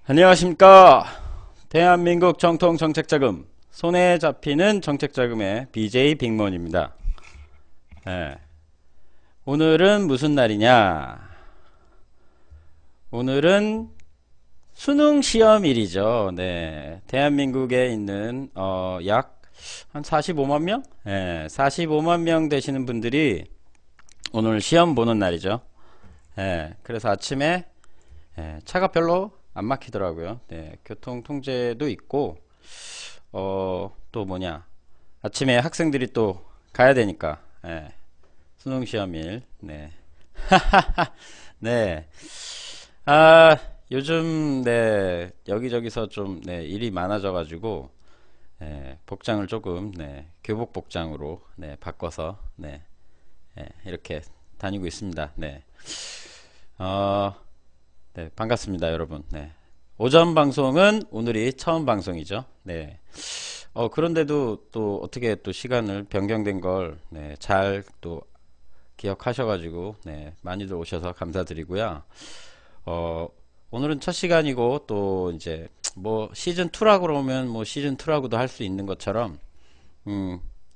안녕하십니까. 대한민국 정통 정책자금 손에 잡히는 정책자금의 BJ 빅몬입니다. 네. 오늘은 무슨 날이냐? 오늘은 수능 시험일이죠. 네. 대한민국에 있는 약 한 45만 명? 네. 45만 명 되시는 분들이 오늘 시험 보는 날이죠. 네. 그래서 아침에 차가 별로 안 막히더라고요. 네. 교통 통제도 있고 또 뭐냐, 아침에 학생들이 또 가야 되니까. 수능 시험일. 네. 네. 아, 요즘 네, 여기저기서 좀 네, 일이 많아져 가지고 복장을 조금 네, 교복 복장으로 네, 바꿔서 네, 이렇게 다니고 있습니다. 네. 어, 네, 반갑습니다, 여러분. 네. 오전 방송은 오늘이 처음 방송이죠. 네. 그런데도 또 어떻게 또 시간을 변경된 걸, 네, 잘 또 기억하셔가지고, 네, 많이들 오셔서 감사드리고요. 오늘은 첫 시간이고, 또 이제 뭐 시즌2라고 그러면 뭐 시즌2라고도 할 수 있는 것처럼,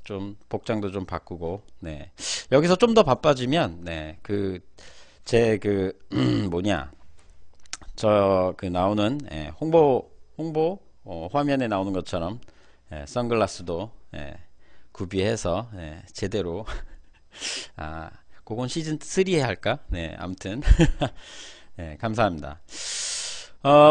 좀 복장도 좀 바꾸고, 네. 여기서 좀 더 바빠지면, 네, 제 뭐냐, 그 나오는 홍보 화면에 나오는 것처럼 선글라스도 구비해서 제대로 그건 시즌 3에 할까? 네, 아무튼 네, 감사합니다.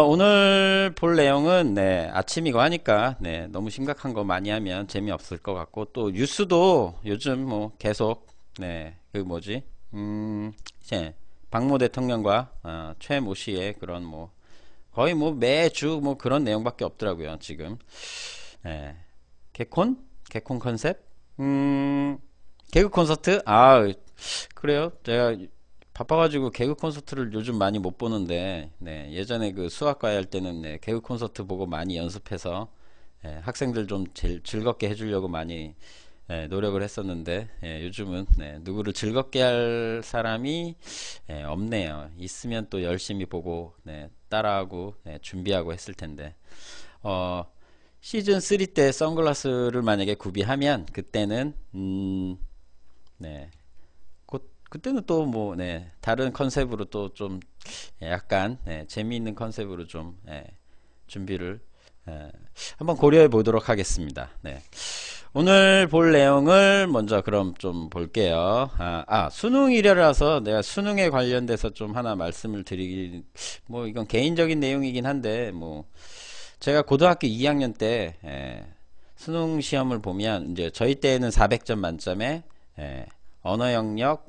오늘 볼 내용은 네, 아침이고 하니까 네, 너무 심각한 거 많이 하면 재미없을 것 같고, 또 뉴스도 요즘 뭐 계속 네, 그 뭐지? 이제 박모 대통령과 최모 씨의 그런 뭐 거의 뭐 매주 뭐 그런 내용밖에 없더라고요 지금. 예. 개콘 컨셉, 개그 콘서트. 그래요. 제가 바빠가지고 개그 콘서트를 요즘 많이 못 보는데, 네, 예전에 그 수학과외 할 때는 네, 개그 콘서트 보고 많이 연습해서 학생들 좀 즐겁게 해주려고 많이 노력을 했었는데, 요즘은 누구를 즐겁게 할 사람이 없네요. 있으면 또 열심히 보고 따라하고 준비하고 했을 텐데, 어, 시즌 3 때 선글라스를 만약에 구비하면 그때는 네, 그때는 또 뭐 다른 컨셉으로 또 좀 약간 재미있는 컨셉으로 좀 준비를 한번 고려해 보도록 하겠습니다. 네. 오늘 볼 내용을 먼저 그럼 좀 볼게요. 수능이라서 내가 수능에 관련돼서 좀 하나 말씀을 뭐 이건 개인적인 내용이긴 한데, 뭐 제가 고등학교 2학년 때 수능 시험을 보면, 이제 저희 때는 400점 만점에 언어 영역,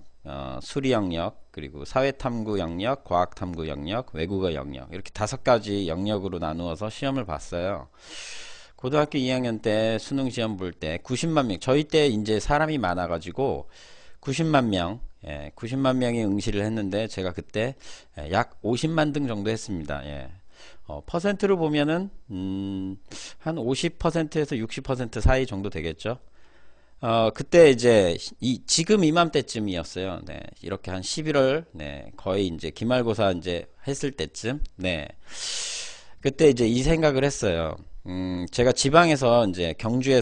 수리 영역, 그리고 사회탐구 영역, 과학탐구 영역, 외국어 영역, 이렇게 5가지 영역으로 나누어서 시험을 봤어요. 고등학교 2학년 때 수능 시험 볼 때 90만 명, 저희 때 이제 사람이 많아가지고 90만 명, 90만 명이 응시를 했는데, 제가 그때 약 50만 등 정도 했습니다. 퍼센트로 보면은 한 50%에서 60% 사이 정도 되겠죠. 그때 이제 지금 이맘때쯤이었어요. 네, 이렇게 한 11월, 거의 이제 기말고사 이제 했을 때쯤, 그때 이제 이 생각을 했어요. 제가 지방에서 이제 경주에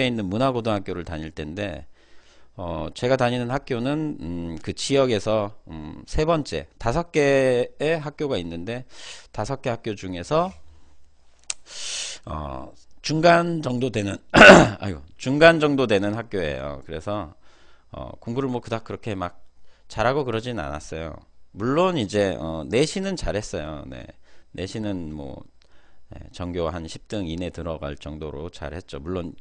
있는 문화고등학교를 다닐 때인데, 제가 다니는 학교는 그 지역에서 세 번째, 5개의 학교가 있는데 5개 학교 중에서 중간 정도 되는 중간 정도 되는 학교예요. 그래서 공부를 뭐 그닥 그렇게 막 잘하고 그러진 않았어요. 물론 이제 내신은 잘했어요. 네. 내신은 뭐 전교 한 10등 이내 들어갈 정도로 잘했죠. 물론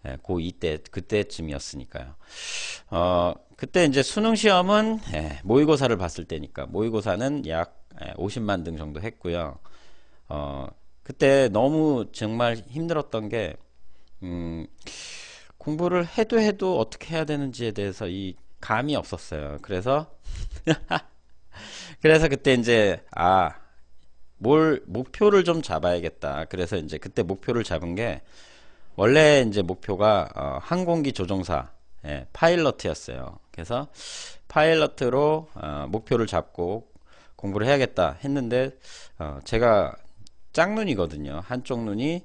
고2 때 그때쯤이었으니까요. 그때 이제 수능 시험은 모의고사를 봤을 때니까, 모의고사는 약 50만 등 정도 했고요. 그때 너무 정말 힘들었던 게, 공부를 해도 어떻게 해야 되는지에 대해서 이 감이 없었어요. 그래서 그때 이제 목표를 좀 잡아야겠다. 그래서 이제 그때 목표를 잡은 게, 원래 이제 목표가 항공기 조종사 파일럿이었어요. 그래서 파일럿으로 목표를 잡고 공부를 해야겠다 했는데 제가 짝눈이거든요. 한쪽 눈이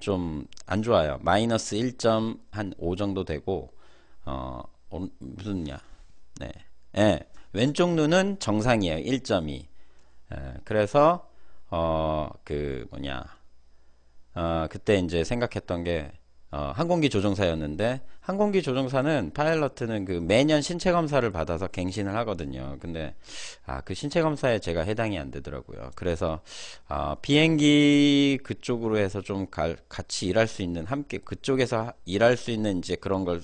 좀 안 좋아요. 마이너스 1.5 정도 되고 무슨 눈이야? 네. 예. 왼쪽 눈은 정상이에요. 1.2. 그래서 그 뭐냐? 그때 이제 생각했던 게 항공기 조종사였는데 항공기 조종사는 파일럿은 그 매년 신체 검사를 받아서 갱신을 하거든요. 근데 그 신체 검사에 제가 해당이 안 되더라고요. 그래서 비행기 그쪽으로 해서 좀 같이 일할 수 있는 함께 그쪽에서 일할 수 있는 이제 그런 걸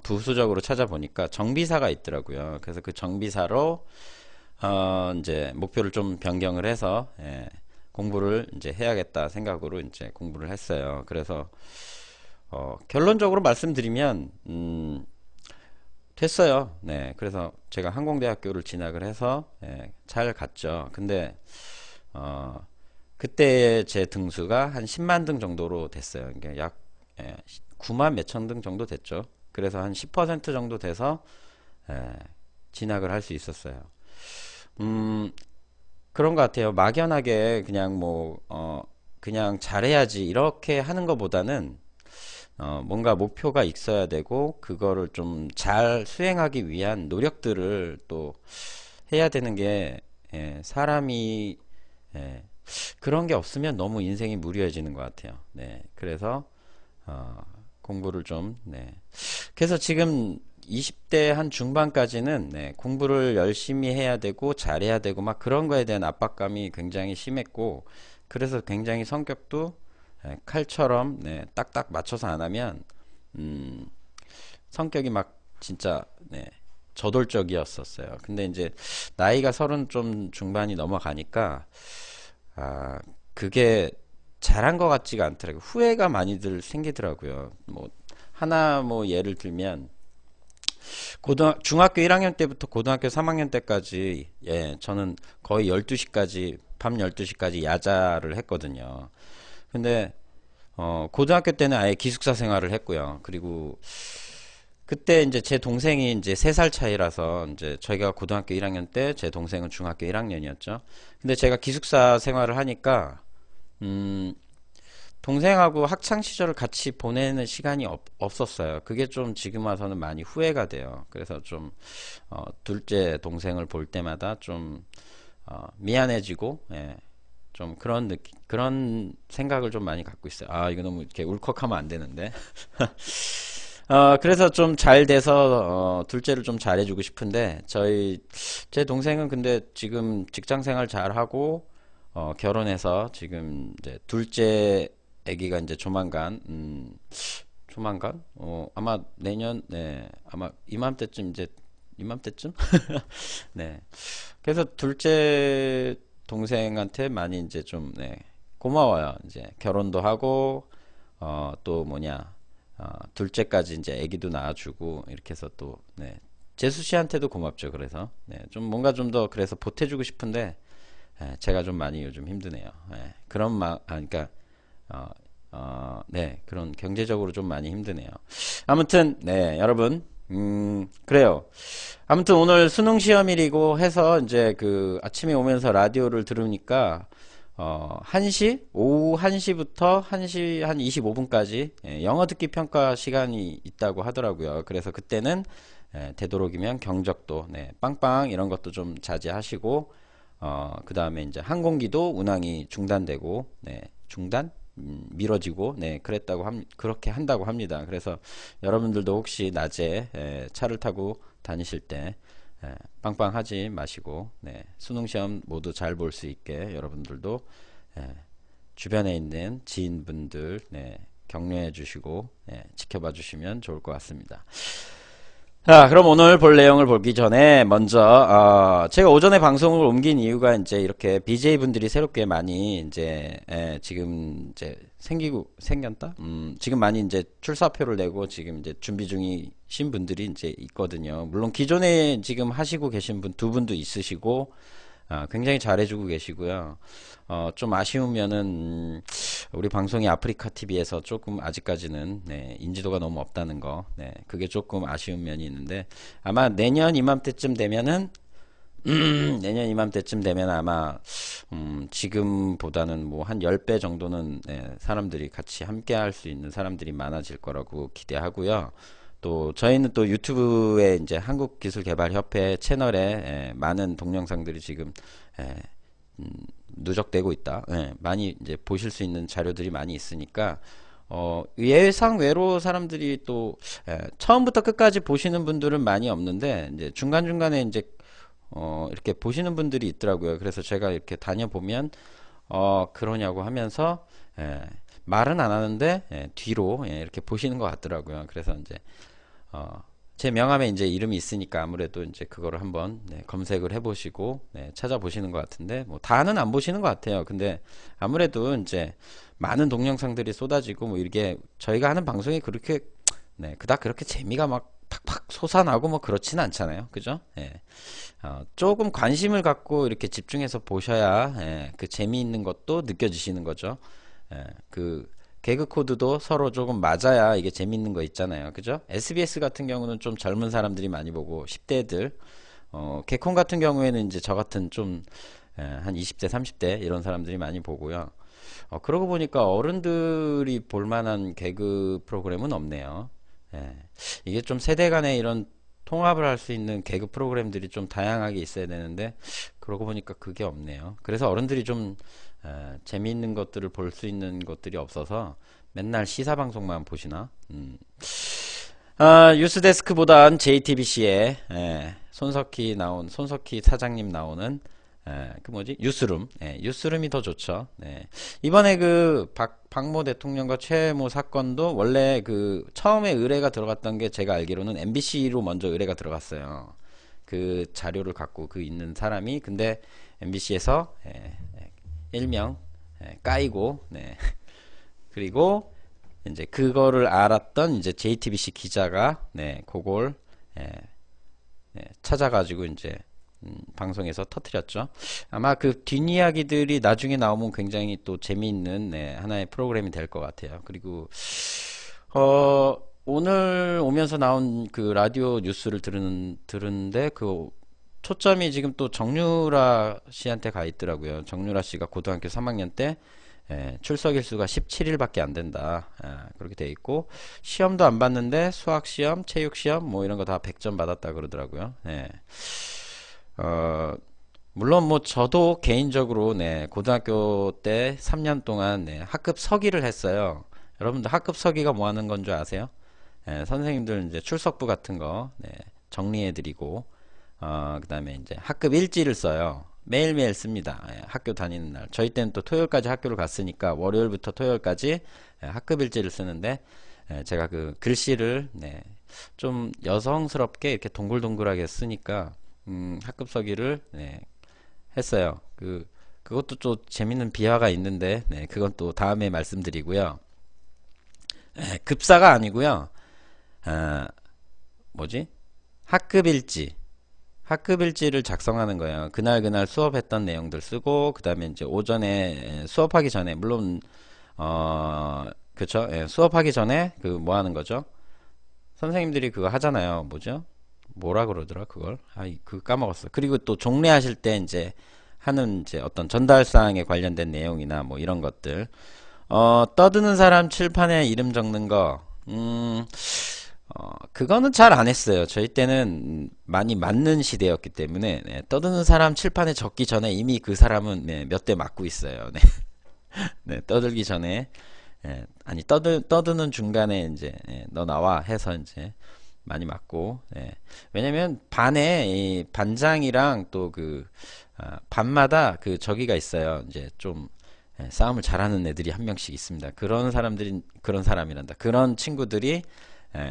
부수적으로 찾아보니까 정비사가 있더라고요. 그래서 그 정비사로 이제 목표를 좀 변경을 해서 공부를 이제 해야겠다 생각으로 이제 공부를 했어요. 그래서 결론적으로 말씀드리면 됐어요. 네, 그래서 제가 항공대학교를 진학을 해서 잘 갔죠. 근데 그때 제 등수가 한 10만 등 정도로 됐어요. 그러니까 약 9만 몇천 등 정도 됐죠. 그래서 한 10% 정도 돼서 진학을 할 수 있었어요. 그런 것 같아요. 막연하게 그냥 뭐 그냥 잘해야지 이렇게 하는 것보다는 뭔가 목표가 있어야 되고 그거를 좀 잘 수행하기 위한 노력들을 또 해야 되는 게 사람이 그런 게 없으면 너무 인생이 무료해지는 것 같아요. 네, 그래서 공부를 좀 그래서 지금 20대 한 중반까지는 공부를 열심히 해야 되고 잘해야 되고 막 그런 거에 대한 압박감이 굉장히 심했고 그래서 굉장히 성격도 칼처럼 딱딱 맞춰서 안 하면 성격이 막 진짜 저돌적이었었어요. 근데 이제 나이가 30 좀 중반이 넘어가니까 그게 잘한 것 같지가 않더라고요. 후회가 많이들 생기더라고요. 뭐 하나 뭐 예를 들면 중학교 1학년 때부터 고등학교 3학년 때까지 저는 거의 12시까지 밤 12시까지 야자를 했거든요. 근데 고등학교 때는 아예 기숙사 생활을 했고요. 그리고 그때 이제 제 동생이 이제 3살 차이라서 이제 저희가 고등학교 1학년 때 제 동생은 중학교 1학년이었죠. 근데 제가 기숙사 생활을 하니까 동생하고 학창 시절을 같이 보내는 시간이 없었어요. 그게 좀 지금 와서는 많이 후회가 돼요. 그래서 좀 둘째 동생을 볼 때마다 좀 미안해지고 좀 그런 느낌, 그런 생각을 좀 많이 갖고 있어요. 이거 너무 이렇게 울컥하면 안 되는데. 그래서 좀 잘 돼서 둘째를 좀 잘해주고 싶은데 제 동생은 근데 지금 직장 생활 잘 하고 결혼해서 지금 이제 둘째 아기가 이제 조만간 아마 내년 아마 이맘때쯤 이제 이맘때쯤 네, 그래서 둘째 동생한테 많이 이제 좀 고마워요. 이제 결혼도 하고 또 뭐냐 둘째까지 이제 아기도 낳아주고 이렇게 해서 또 재수 씨한테도 고맙죠. 그래서 좀 뭔가 좀 더 그래서 보태주고 싶은데 제가 좀 많이 요즘 힘드네요. 그런 그러니까 그런 경제적으로 좀 많이 힘드네요. 아무튼 여러분 그래요. 아무튼 오늘 수능 시험일이고 해서 이제 그 아침에 오면서 라디오를 들으니까 1시 오후 1시부터 1시 한 25분까지 영어 듣기 평가 시간이 있다고 하더라고요. 그래서 그때는 되도록이면 경적도 빵빵 이런 것도 좀 자제하시고 그 다음에 이제 항공기도 운항이 중단되고 중단 미뤄지고 그렇게 한다고 합니다. 그래서 여러분들도 혹시 낮에 차를 타고 다니실 때 빵빵하지 마시고 수능 시험 모두 잘 볼 수 있게 여러분들도 주변에 있는 지인분들 격려해 주시고 지켜봐 주시면 좋을 것 같습니다. 자, 그럼 오늘 볼 내용을 보기 전에 먼저 제가 오전에 방송을 옮긴 이유가 이제 이렇게 BJ 분들이 새롭게 많이 이제 지금 이제 생겼다? 지금 많이 이제 출사표를 내고 지금 이제 준비 중이신 분들이 이제 있거든요. 물론 기존에 지금 하시고 계신 분 두 분도 있으시고 굉장히 잘해주고 계시고요. 좀 아쉬우면은 우리 방송이 아프리카 TV에서 조금 아직까지는 인지도가 너무 없다는 거, 그게 조금 아쉬운 면이 있는데 아마 내년 이맘때쯤 되면은 내년 이맘때쯤 되면 아마 지금보다는 뭐 한 10배 정도는 사람들이 같이 함께 할 수 있는 사람들이 많아질 거라고 기대하고요. 또 저희는 또 유튜브에 이제 한국기술개발협회 채널에 많은 동영상들이 지금 예, 누적되고 있다. 많이 이제 보실 수 있는 자료들이 많이 있으니까 예상외로 사람들이 또 처음부터 끝까지 보시는 분들은 많이 없는데 이제 중간중간에 이제 이렇게 보시는 분들이 있더라고요. 그래서 제가 이렇게 다녀보면 그러냐고 하면서 말은 안 하는데 뒤로 이렇게 보시는 것 같더라고요. 그래서 이제 제 명함에 이제 이름이 있으니까 아무래도 이제 그거를 한번 검색을 해보시고 찾아보시는 것 같은데 뭐 다는 안 보시는 것 같아요. 근데 아무래도 이제 많은 동영상들이 쏟아지고 뭐 이게 저희가 하는 방송이 그렇게 그닥 그렇게 재미가 막 팍팍 솟아나고 뭐 그렇지는 않잖아요. 그죠? 조금 관심을 갖고 이렇게 집중해서 보셔야 그 재미있는 것도 느껴지시는 거죠. 그 개그 코드도 서로 조금 맞아야 이게 재밌는 거 있잖아요. 그죠? SBS 같은 경우는 좀 젊은 사람들이 많이 보고 10대들 개콘 같은 경우에는 이제 저 같은 좀 한 20대 30대 이런 사람들이 많이 보고요. 그러고 보니까 어른들이 볼 만한 개그 프로그램은 없네요. 예. 이게 좀 세대 간의 이런 통합을 할 수 있는 개그 프로그램들이 좀 다양하게 있어야 되는데 그러고 보니까 그게 없네요. 그래서 어른들이 좀 재미있는 것들을 볼 수 있는 것들이 없어서 맨날 시사 방송만 보시나? 뉴스데스크보단 JTBC에 손석희 사장님 나오는 그 뭐지? 뉴스룸. 뉴스룸이 더 좋죠. 이번에 그 박모 대통령과 최모 사건도 원래 그 처음에 의뢰가 들어갔던 게 제가 알기로는 MBC로 먼저 의뢰가 들어갔어요. 그 자료를 갖고 그 있는 사람이 근데 MBC에서 일명 까이고 그리고 이제 그거를 알았던 이제 JTBC 기자가 그걸 찾아가지고 이제 방송에서 터트렸죠. 아마 그 뒷이야기들이 나중에 나오면 굉장히 또 재미있는 하나의 프로그램이 될 것 같아요. 그리고 오늘 오면서 나온 그 라디오 뉴스를 들은데 그 초점이 지금 또 정유라 씨한테 가 있더라고요. 정유라 씨가 고등학교 3학년 때 출석 일수가 17일밖에 안 된다. 그렇게 돼 있고 시험도 안 봤는데 수학 시험, 체육 시험 뭐 이런 거 다 100점 받았다 그러더라고요. 물론 뭐 저도 개인적으로 고등학교 때 3년 동안 학급 서기를 했어요. 여러분들 학급 서기가 뭐 하는 건 줄 아세요? 선생님들 이제 출석부 같은 거 정리해드리고 그다음에 이제 학급 일지를 써요. 매일매일 씁니다. 학교 다니는 날. 저희 때는 또 토요일까지 학교를 갔으니까 월요일부터 토요일까지 학급 일지를 쓰는데 제가 그 글씨를 좀 여성스럽게 이렇게 동글동글하게 쓰니까 학급 서기를 했어요. 그것도 또 재밌는 비화가 있는데 그건 또 다음에 말씀드리고요. 급사가 아니고요. 뭐지? 학급 일지. 학급 일지를 작성하는 거예요. 그날 수업했던 내용들 쓰고 그다음에 이제 오전에 수업하기 전에 물론 그쵸? 수업하기 전에 그 뭐 하는 거죠? 선생님들이 그거 하잖아요. 뭐죠? 뭐라 그러더라 그걸? 그 까먹었어. 그리고 또 종례하실 때 이제 하는 이제 어떤 전달 사항에 관련된 내용이나 뭐 이런 것들. 떠드는 사람 칠판에 이름 적는 거. 그거는 잘 안 했어요. 저희 때는 많이 맞는 시대였기 때문에 떠드는 사람 칠판에 적기 전에 이미 그 사람은 몇 대 맞고 있어요. 떠들기 전에 아니 떠드는 중간에 이제 너 나와 해서 이제 많이 맞고 왜냐면 반에 이 반장이랑 또 그 반마다 그 저기가 있어요. 이제 좀 싸움을 잘하는 애들이 한 명씩 있습니다. 그런 사람들이 그런 사람이란다. 그런 친구들이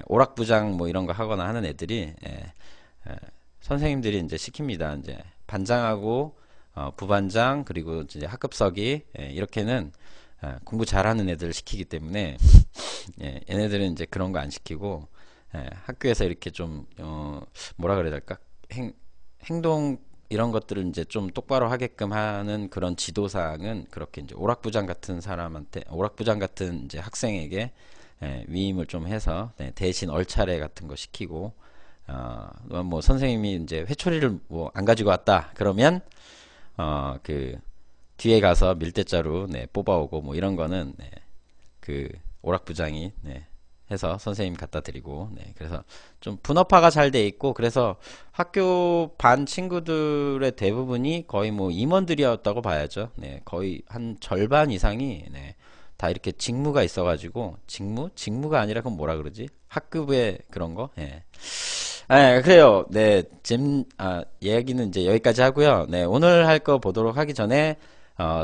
오락부장 뭐 이런 거 하거나 하는 애들이 선생님들이 이제 시킵니다. 이제 반장하고 부반장 그리고 이제 학급서기 이렇게는 공부 잘하는 애들을 시키기 때문에 얘네들은 이제 그런 거 안 시키고 학교에서 이렇게 좀 뭐라 그래야 될까 행동 이런 것들을 이제 좀 똑바로 하게끔 하는 그런 지도사항은 그렇게 이제 오락부장 같은 사람한테 오락부장 같은 이제 학생에게 위임을 좀 해서 대신 얼차례 같은 거 시키고 뭐 선생님이 이제 회초리를 뭐 안 가지고 왔다 그러면 그 뒤에 가서 밀대자루 네, 뽑아오고 뭐 이런 거는 네, 그 오락부장이 네, 해서 선생님 갖다 드리고 네, 그래서 좀 분업화가 잘 돼 있고 그래서 학교 반 친구들의 대부분이 거의 뭐 임원들이었다고 봐야죠. 네, 거의 한 절반 이상이 네, 다 이렇게 직무가 있어가지고 직무가 아니라 그건 뭐라 그러지? 학급의 그런 거? 예. 그래요. 네, 이야기는 이제 여기까지 하고요. 네, 오늘 할 거 보도록 하기 전에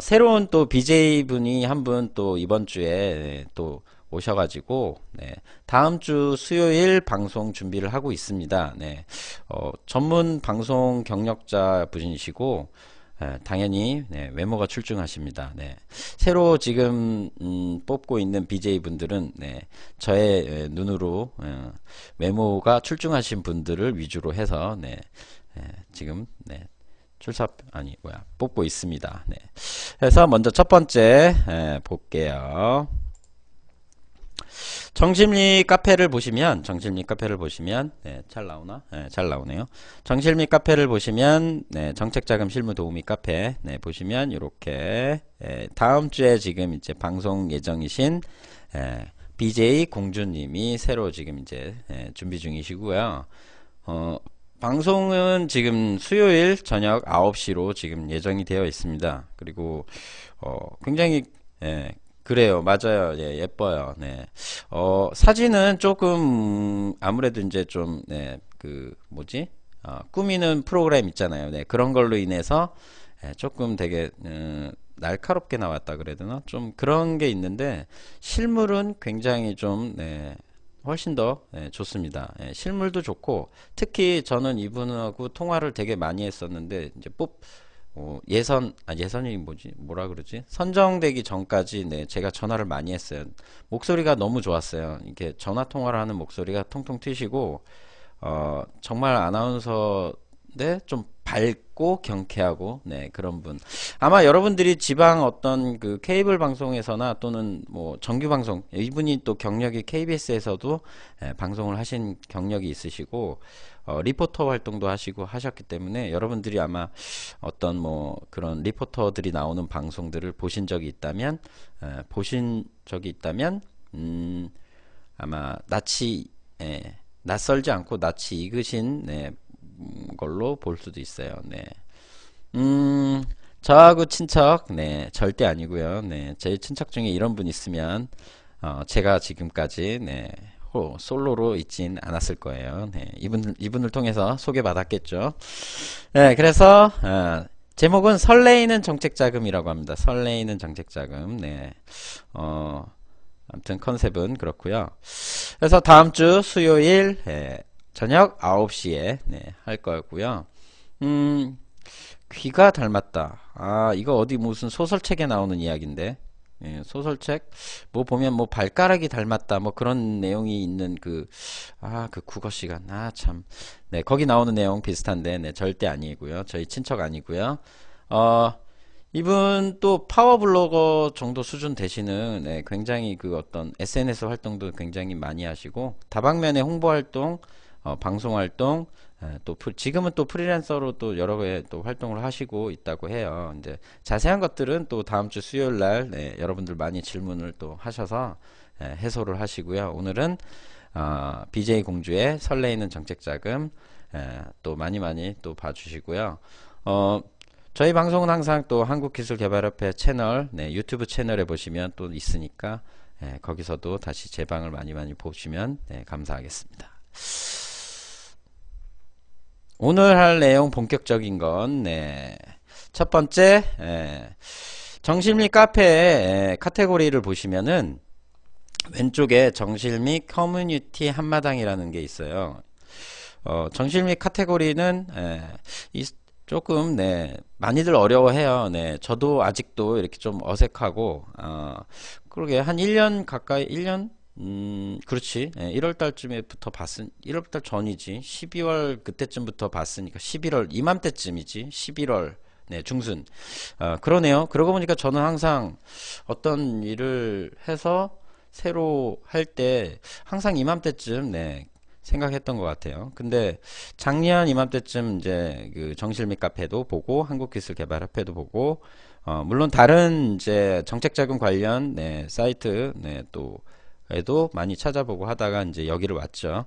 새로운 또 BJ 분이 한 분 또 이번 주에 네, 또 오셔가지고 네, 다음 주 수요일 방송 준비를 하고 있습니다. 네, 전문 방송 경력자 분이시고 당연히 네, 외모가 출중하십니다. 네. 새로 지금 뽑고 있는 BJ 분들은 네, 저의 눈으로 외모가 출중하신 분들을 위주로 해서 네, 지금 네, 뽑고 있습니다. 네. 그래서 먼저 첫 번째 볼게요. 정심리 카페를 보시면 네, 잘 나오나? 네, 잘 나오네요. 정심리 카페를 보시면 네, 정책자금 실무 도우미 카페 네, 보시면 이렇게 다음 주에 지금 이제 방송 예정이신 BJ 공주님이 새로 지금 이제 준비 중이시고요. 방송은 지금 수요일 저녁 9시로 지금 예정이 되어 있습니다. 그리고 굉장히 그래요. 맞아요. 예, 예뻐요. 네. 사진은 조금, 아무래도 이제 좀, 네, 그, 뭐지? 꾸미는 프로그램 있잖아요. 네, 그런 걸로 인해서, 조금 되게, 날카롭게 나왔다 그래야 되나? 좀 그런 게 있는데, 실물은 굉장히 좀, 네, 훨씬 더 좋습니다. 실물도 좋고, 특히 저는 이분하고 통화를 되게 많이 했었는데, 이제 예선이 뭐지? 뭐라 그러지? 선정되기 전까지 네, 제가 전화를 많이 했어요. 목소리가 너무 좋았어요. 이게 전화 통화를 하는 목소리가 통통 튀시고, 정말 아나운서인데 좀 밝고 경쾌하고, 네, 그런 분. 아마 여러분들이 지방 어떤 그 케이블 방송에서나 또는 뭐 정규 방송, 이분이 또 경력이 KBS에서도 방송을 하신 경력이 있으시고, 리포터 활동도 하시고 하셨기 때문에 여러분들이 아마 어떤 뭐 그런 리포터들이 나오는 방송들을 보신 적이 있다면, 아마 낯설지 않고 낯이 익으신 걸로 볼 수도 있어요. 네. 저하고 친척, 네, 절대 아니고요. 네, 제 친척 중에 이런 분 있으면 제가 지금까지 솔로로 있진 않았을 거예요. 네, 이분을 통해서 소개받았겠죠. 네, 그래서 제목은 설레이는 정책자금이라고 합니다. 설레이는 정책자금. 네, 아무튼 컨셉은 그렇고요. 그래서 다음 주 수요일 저녁 9시에 할 거고요. 귀가 닮았다. 이거 어디 무슨 소설책에 나오는 이야기인데. 소설책 뭐 보면 뭐 발가락이 닮았다 뭐 그런 내용이 있는 그 국어 시간 참. 네, 거기 나오는 내용 비슷한데 네, 절대 아니고요. 저희 친척 아니고요. 이분 또 파워블로거 정도 수준 되시는 굉장히 그 어떤 SNS 활동도 굉장히 많이 하시고 다방면의 홍보 활동, 방송 활동, 지금은 또 프리랜서로 또 여러 개 또 활동을 하시고 있다고 해요. 이제 자세한 것들은 또 다음 주 수요일 날 여러분들 많이 질문을 또 하셔서 해소를 하시고요. 오늘은 BJ 공주의 설레이는 정책자금 또 많이 또 봐주시고요. 저희 방송은 항상 또 한국기술개발협회 채널, 유튜브 채널에 보시면 또 있으니까 거기서도 다시 제 방을 많이 보시면 감사하겠습니다. 오늘 할 내용 본격적인 건 첫 번째 정실미 카페의 카테고리를 보시면은 왼쪽에 정실미 커뮤니티 한마당이라는 게 있어요. 정실미 카테고리는 조금 많이들 어려워해요. 저도 아직도 이렇게 좀 어색하고 그러게 한 1년 가까이 1년 그렇지. 1월 달쯤에부터 1월 달 전이지. 12월 그때쯤부터 봤으니까 11월 이맘때쯤이지. 11월 중순. 그러네요. 그러고 보니까 저는 항상 어떤 일을 해서 새로 할 때 항상 이맘때쯤 생각했던 것 같아요. 근데 작년 이맘때쯤 이제 그 정실미 카페도 보고 한국기술개발협회도 보고 물론 다른 이제 정책자금 관련 네, 사이트 네, 또 에도 많이 찾아보고 하다가 이제 여기를 왔죠.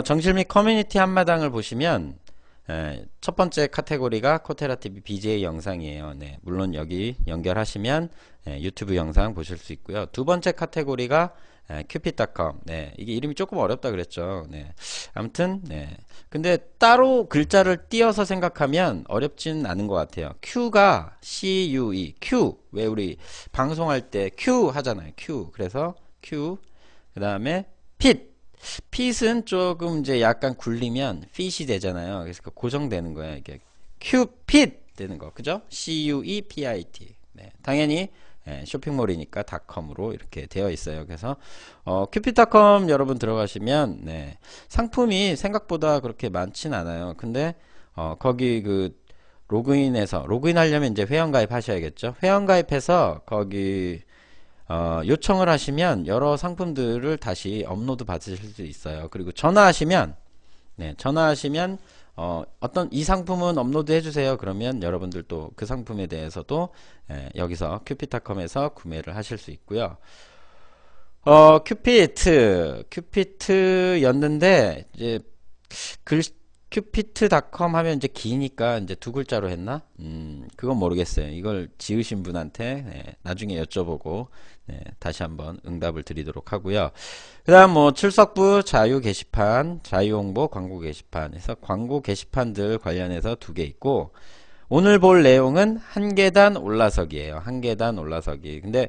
정실미 커뮤니티 한마당을 보시면 첫 번째 카테고리가 코테라TV BJ 영상이에요. 네, 물론 여기 연결하시면 유튜브 영상 보실 수 있고요. 두 번째 카테고리가 큐핏닷컴. 네, 이게 이름이 조금 어렵다 그랬죠. 네, 아무튼 네. 근데 따로 글자를 띄어서 생각하면 어렵진 않은 것 같아요. Q가 CUE, Q. 왜 우리 방송할 때 Q 하잖아요. Q. 그래서 Q. 그 다음에 핏. 핏은 조금 이제 약간 굴리면 fit이 되잖아요. 그래서 고정되는 거예요. 이게 큐핏 되는 거. 그죠? CUEPIT. 네, 당연히 쇼핑몰이니까 닷컴으로 이렇게 되어 있어요. 그래서 큐핏닷컴 여러분 들어가시면 네, 상품이 생각보다 그렇게 많진 않아요. 근데 거기 그 로그인하려면 이제 회원가입 하셔야겠죠. 회원가입해서 거기 요청을 하시면 여러 상품들을 다시 업로드 받으실 수 있어요. 그리고 전화하시면 네, 전화하시면 어떤 이 상품은 업로드 해주세요. 그러면 여러분들 또 그 상품에 대해서도 여기서 큐피타컴에서 구매를 하실 수 있고요. 큐피트였는데 이제 글 큐피트닷컴 하면 이제 기니까 이제 두 글자로 했나? 그건 모르겠어요. 이걸 지으신 분한테 나중에 여쭤보고 다시 한번 응답을 드리도록 하고요. 그 다음 뭐 출석부 자유 게시판, 자유 홍보 광고 게시판에서 광고 게시판들 관련해서 두 개 있고, 오늘 볼 내용은 한 계단 올라서기예요. 한 계단 올라서기. 근데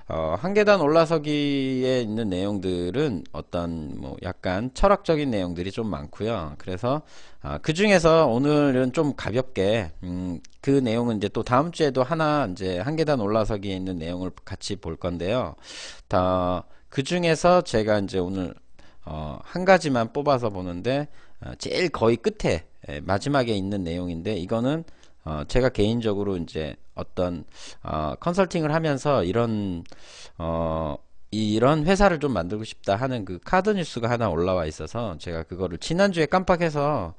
한 계단 올라서기에 있는 내용들은 어떤 뭐 약간 철학적인 내용들이 좀 많고요. 그래서 그 중에서 오늘은 좀 가볍게 그 내용은 이제 또 다음 주에도 하나 이제 한 계단 올라서기에 있는 내용을 같이 볼 건데요. 그 중에서 제가 이제 오늘 한 가지만 뽑아서 보는데 제일 거의 끝에 마지막에 있는 내용인데, 이거는 제가 개인적으로 이제 어떤 컨설팅을 하면서 이런 회사를 좀 만들고 싶다 하는 그 카드 뉴스가 하나 올라와 있어서 제가 그거를 지난주에 깜빡해서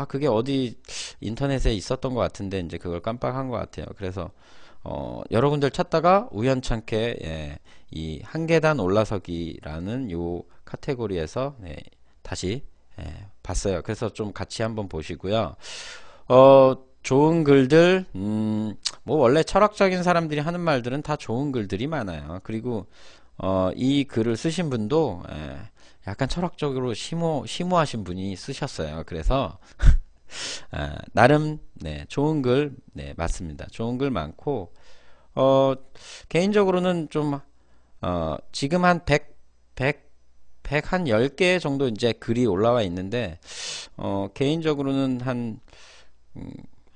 그게 어디 인터넷에 있었던 것 같은데 이제 그걸 깜빡한 것 같아요. 그래서 여러 군데를 찾다가 우연찮게 이 한 계단 올라서기라는 요 카테고리에서 다시 봤어요. 그래서 좀 같이 한번 보시고요. 좋은 글들, 뭐 원래 철학적인 사람들이 하는 말들은 다 좋은 글들이 많아요. 그리고 이 글을 쓰신 분도 약간 철학적으로 심오하신 분이 쓰셨어요. 그래서 나름 좋은 글 맞습니다. 좋은 글 많고 개인적으로는 좀 지금 한 100 한 10개 정도 이제 글이 올라와 있는데 개인적으로는 한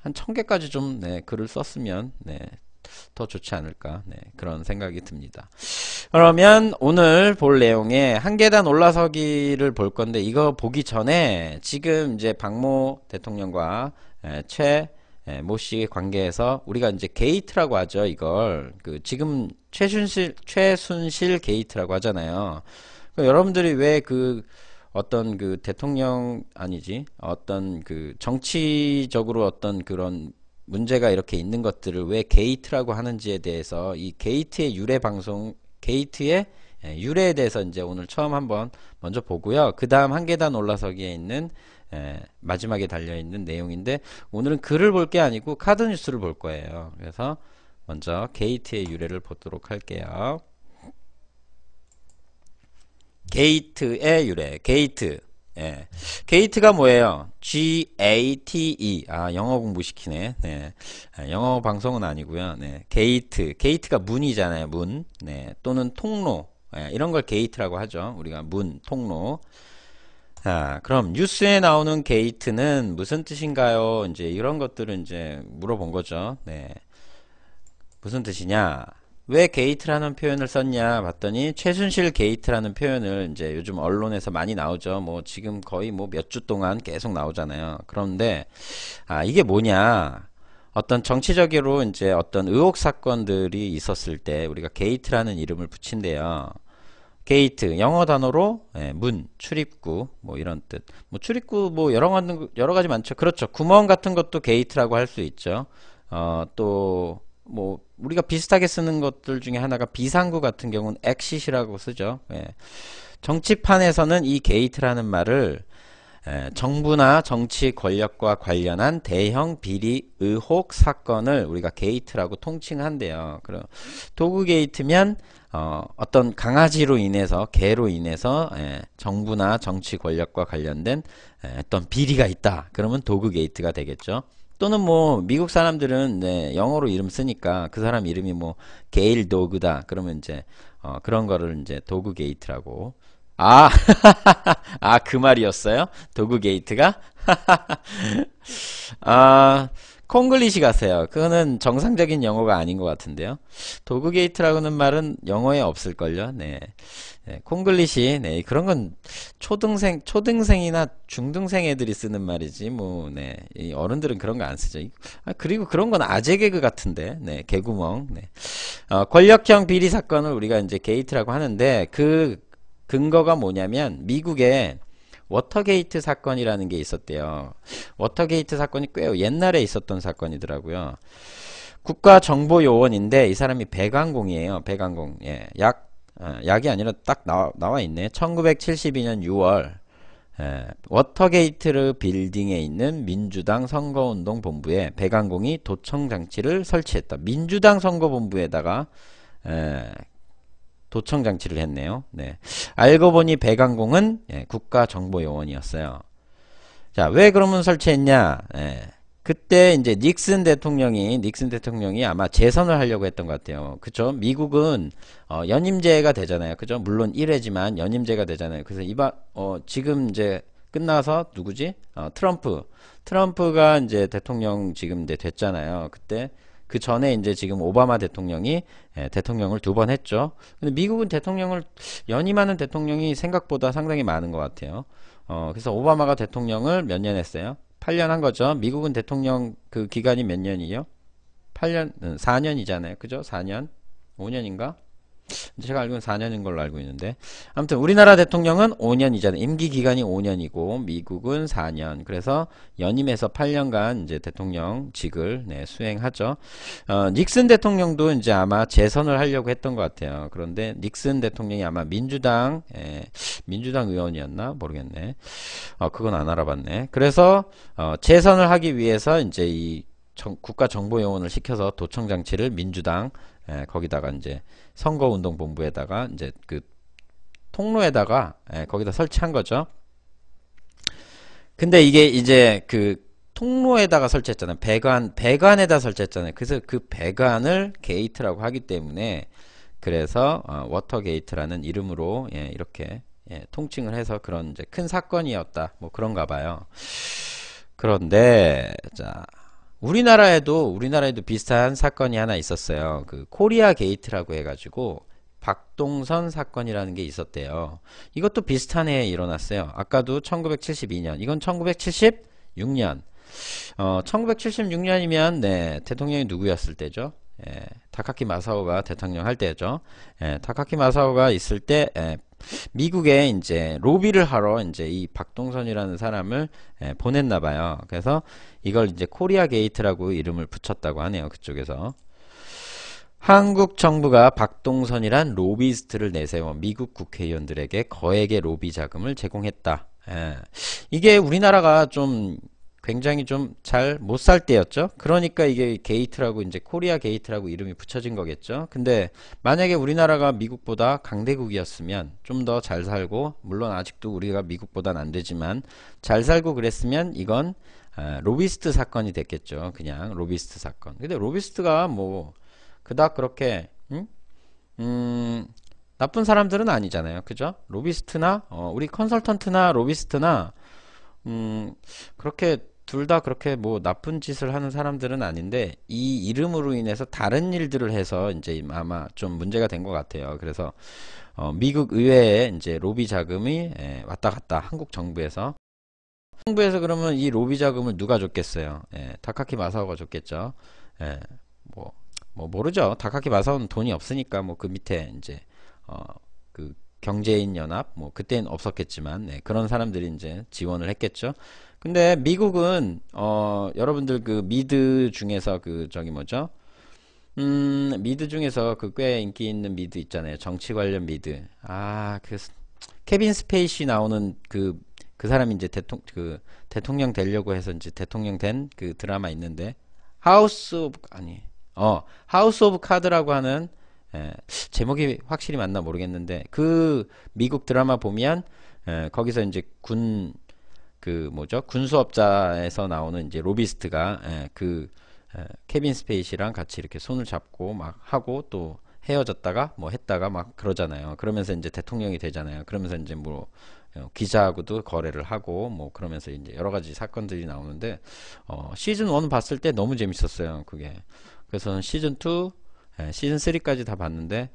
1000개까지 좀 글을 썼으면 더 좋지 않을까 그런 생각이 듭니다. 그러면 오늘 볼 내용에 한 계단 올라서기를 볼 건데, 이거 보기 전에 지금 이제 박모 대통령과 최모 씨 관계에서 우리가 이제 게이트라고 하죠. 이걸 지금 최순실 게이트라고 하잖아요. 여러분들이 왜 어떤 그 대통령 아니지 어떤 그 정치적으로 어떤 그런 문제가 이렇게 있는 것들을 왜 게이트라고 하는지에 대해서, 이 게이트의 유래 방송, 게이트의 유래에 대해서 이제 오늘 처음 한번 먼저 보고요. 그 다음 한 계단 올라서기에 있는 마지막에 달려있는 내용인데, 오늘은 글을 볼 게 아니고 카드 뉴스를 볼 거예요. 그래서 먼저 게이트의 유래를 보도록 할게요. 게이트의 유래. 게이트. 게이트가 뭐예요? G-A-T-E. 영어 공부시키네. 영어 방송은 아니고요. 게이트가 문이잖아요. 문. 또는 통로. 이런 걸 게이트라고 하죠. 우리가 문, 통로. 그럼 뉴스에 나오는 게이트는 무슨 뜻인가요? 이제 이런 것들을 이제 물어본 거죠. 무슨 뜻이냐? 왜 게이트라는 표현을 썼냐 봤더니, 최순실 게이트라는 표현을 이제 요즘 언론에서 많이 나오죠. 뭐 지금 거의 뭐 몇 주 동안 계속 나오잖아요. 그런데 이게 뭐냐, 어떤 정치적으로 이제 어떤 의혹 사건들이 있었을 때 우리가 게이트라는 이름을 붙인대요. 게이트 영어 단어로 문, 출입구 뭐 이런 뜻. 뭐 출입구 뭐 여러 가지 많죠. 그렇죠. 구멍 같은 것도 게이트라고 할 수 있죠. 또 뭐 우리가 비슷하게 쓰는 것들 중에 하나가 비상구 같은 경우는 엑싯이라고 쓰죠. 정치판에서는 이 게이트라는 말을 정부나 정치 권력과 관련한 대형 비리 의혹 사건을 우리가 게이트라고 통칭한대요. 그럼 도구 게이트면 어떤 강아지로 인해서 개로 인해서 정부나 정치 권력과 관련된 어떤 비리가 있다. 그러면 도구 게이트가 되겠죠. 또는 뭐 미국 사람들은 영어로 이름 쓰니까 그 사람 이름이 뭐 게일 도그다. 그러면 이제 그런 거를 이제 도구 게이트라고. 아, 아, 그 말이었어요? 도구 게이트가? 아, 콩글리시 같아요. 그거는 정상적인 영어가 아닌 것 같은데요. 도구 게이트라고는 말은 영어에 없을걸요. 네. 콩글리시, 네. 그런 건 초등생이나 중등생 애들이 쓰는 말이지. 뭐, 네. 이 어른들은 그런 거 안 쓰죠. 그리고 그런 건 아재 개그 같은데. 네. 개구멍. 네. 권력형 비리 사건을 우리가 이제 게이트라고 하는데, 그 근거가 뭐냐면 미국에 워터게이트 사건이라는 게 있었대요. 워터게이트 사건이 꽤 옛날에 있었던 사건이더라고요. 국가정보요원인데 이 사람이 배관공이에요. 배관공. 약이 아니라 딱 나와 있네. 1972년 6월 워터게이트 빌딩에 있는 민주당 선거운동본부에 배관공이 도청장치를 설치했다. 민주당 선거본부에다가 도청 장치를 했네요. 네. 알고 보니 배관공은 국가정보요원이었어요. 자, 왜 그러면 설치했냐? 그때 이제 닉슨 대통령이 아마 재선을 하려고 했던 것 같아요. 그쵸? 미국은 연임제가 되잖아요. 그죠? 물론 1회지만 연임제가 되잖아요. 그래서 지금 이제 끝나서 누구지? 트럼프가 이제 대통령 지금 이제 됐잖아요. 그때 그 전에 이제 지금 오바마 대통령이 대통령을 2번 했죠. 근데 미국은 대통령을 연임하는 대통령이 생각보다 상당히 많은 것 같아요. 그래서 오바마가 대통령을 몇 년 했어요? 8년 한 거죠. 미국은 대통령 그 기간이 몇 년이요? 8년, 4년이잖아요. 그죠? 4년? 5년인가? 제가 알고는 4년인 걸로 알고 있는데 아무튼 우리나라 대통령은 5년이잖아요. 임기 기간이 5년이고 미국은 4년. 그래서 연임해서 8년간 이제 대통령직을 수행하죠. 닉슨 대통령도 이제 아마 재선을 하려고 했던 것 같아요. 그런데 닉슨 대통령이 아마 민주당 의원이었나 모르겠네. 그건 안 알아봤네. 그래서 재선을 하기 위해서 이제 이 국가정보요원을 시켜서 도청장치를 민주당 거기다가 이제 선거운동본부에다가 이제 그 통로에다가 거기다 설치한 거죠. 근데 이게 이제 그 통로에다가 설치했잖아요. 배관에다 설치했잖아요. 그래서 그 배관을 게이트라고 하기 때문에 그래서 워터게이트라는 이름으로 이렇게 통칭을 해서 그런 이제 큰 사건이었다. 뭐 그런가 봐요. 그런데 자, 우리나라에도 비슷한 사건이 하나 있었어요. 그 코리아 게이트라고 해가지고 박동선 사건이라는 게 있었대요. 이것도 비슷한 해에 일어났어요. 아까도 1972년, 이건 1976년. 1976년이면 대통령이 누구였을 때죠? 타카키 마사오가 대통령 할 때죠. 타카키 마사오가 있을 때 미국에 이제 로비를 하러 이제 이 박동선이라는 사람을 보냈나 봐요. 그래서 이걸 이제 코리아 게이트라고 이름을 붙였다고 하네요. 그쪽에서. 한국 정부가 박동선이란 로비스트를 내세워 미국 국회의원들에게 거액의 로비 자금을 제공했다. 이게 우리나라가 좀 굉장히 좀 잘 못 살 때였죠. 그러니까 이게 게이트라고 이제 코리아 게이트라고 이름이 붙여진 거겠죠. 근데 만약에 우리나라가 미국보다 강대국이었으면 좀 더 잘 살고, 물론 아직도 우리가 미국보단 안 되지만 잘 살고 그랬으면 이건 로비스트 사건이 됐겠죠. 그냥 로비스트 사건. 근데 로비스트가 뭐 그닥 그렇게 나쁜 사람들은 아니잖아요. 그죠? 로비스트나 우리 컨설턴트나 로비스트나 그렇게 둘 다 그렇게 뭐 나쁜 짓을 하는 사람들은 아닌데 이 이름으로 인해서 다른 일들을 해서 이제 아마 좀 문제가 된 것 같아요. 그래서 미국 의회에 이제 로비 자금이 왔다 갔다 한국 정부에서 그러면 이 로비 자금을 누가 줬겠어요? 타카키 마사오가 줬겠죠. 뭐 모르죠. 타카키 마사오는 돈이 없으니까 뭐 그 밑에 이제 그 경제인 연합, 뭐 그때는 없었겠지만, 네, 그런 사람들이 이제 지원을 했겠죠. 근데 미국은 여러분들 그 미드 중에서 그 저기 뭐죠? 미드 중에서 그 꽤 인기 있는 미드 있잖아요. 정치 관련 미드. 그 케빈 스페이시 나오는 그 사람이 이제 대통령 되려고 해서 이제 대통령 된 그 드라마 있는데 하우스 오브 카드라고 하는, 제목이 확실히 맞나 모르겠는데 그 미국 드라마 보면, 거기서 이제 그 뭐죠? 군수업자에서 나오는 이제 로비스트가, 케빈 스페이시랑 같이 이렇게 손을 잡고 막 하고 또 헤어졌다가 뭐 했다가 막 그러잖아요. 그러면서 이제 대통령이 되잖아요. 그러면서 이제 뭐 기자하고도 거래를 하고 뭐 그러면서 이제 여러 가지 사건들이 나오는데, 시즌 1 봤을 때 너무 재밌었어요. 그게. 그래서 시즌 2, 시즌 3까지 다 봤는데,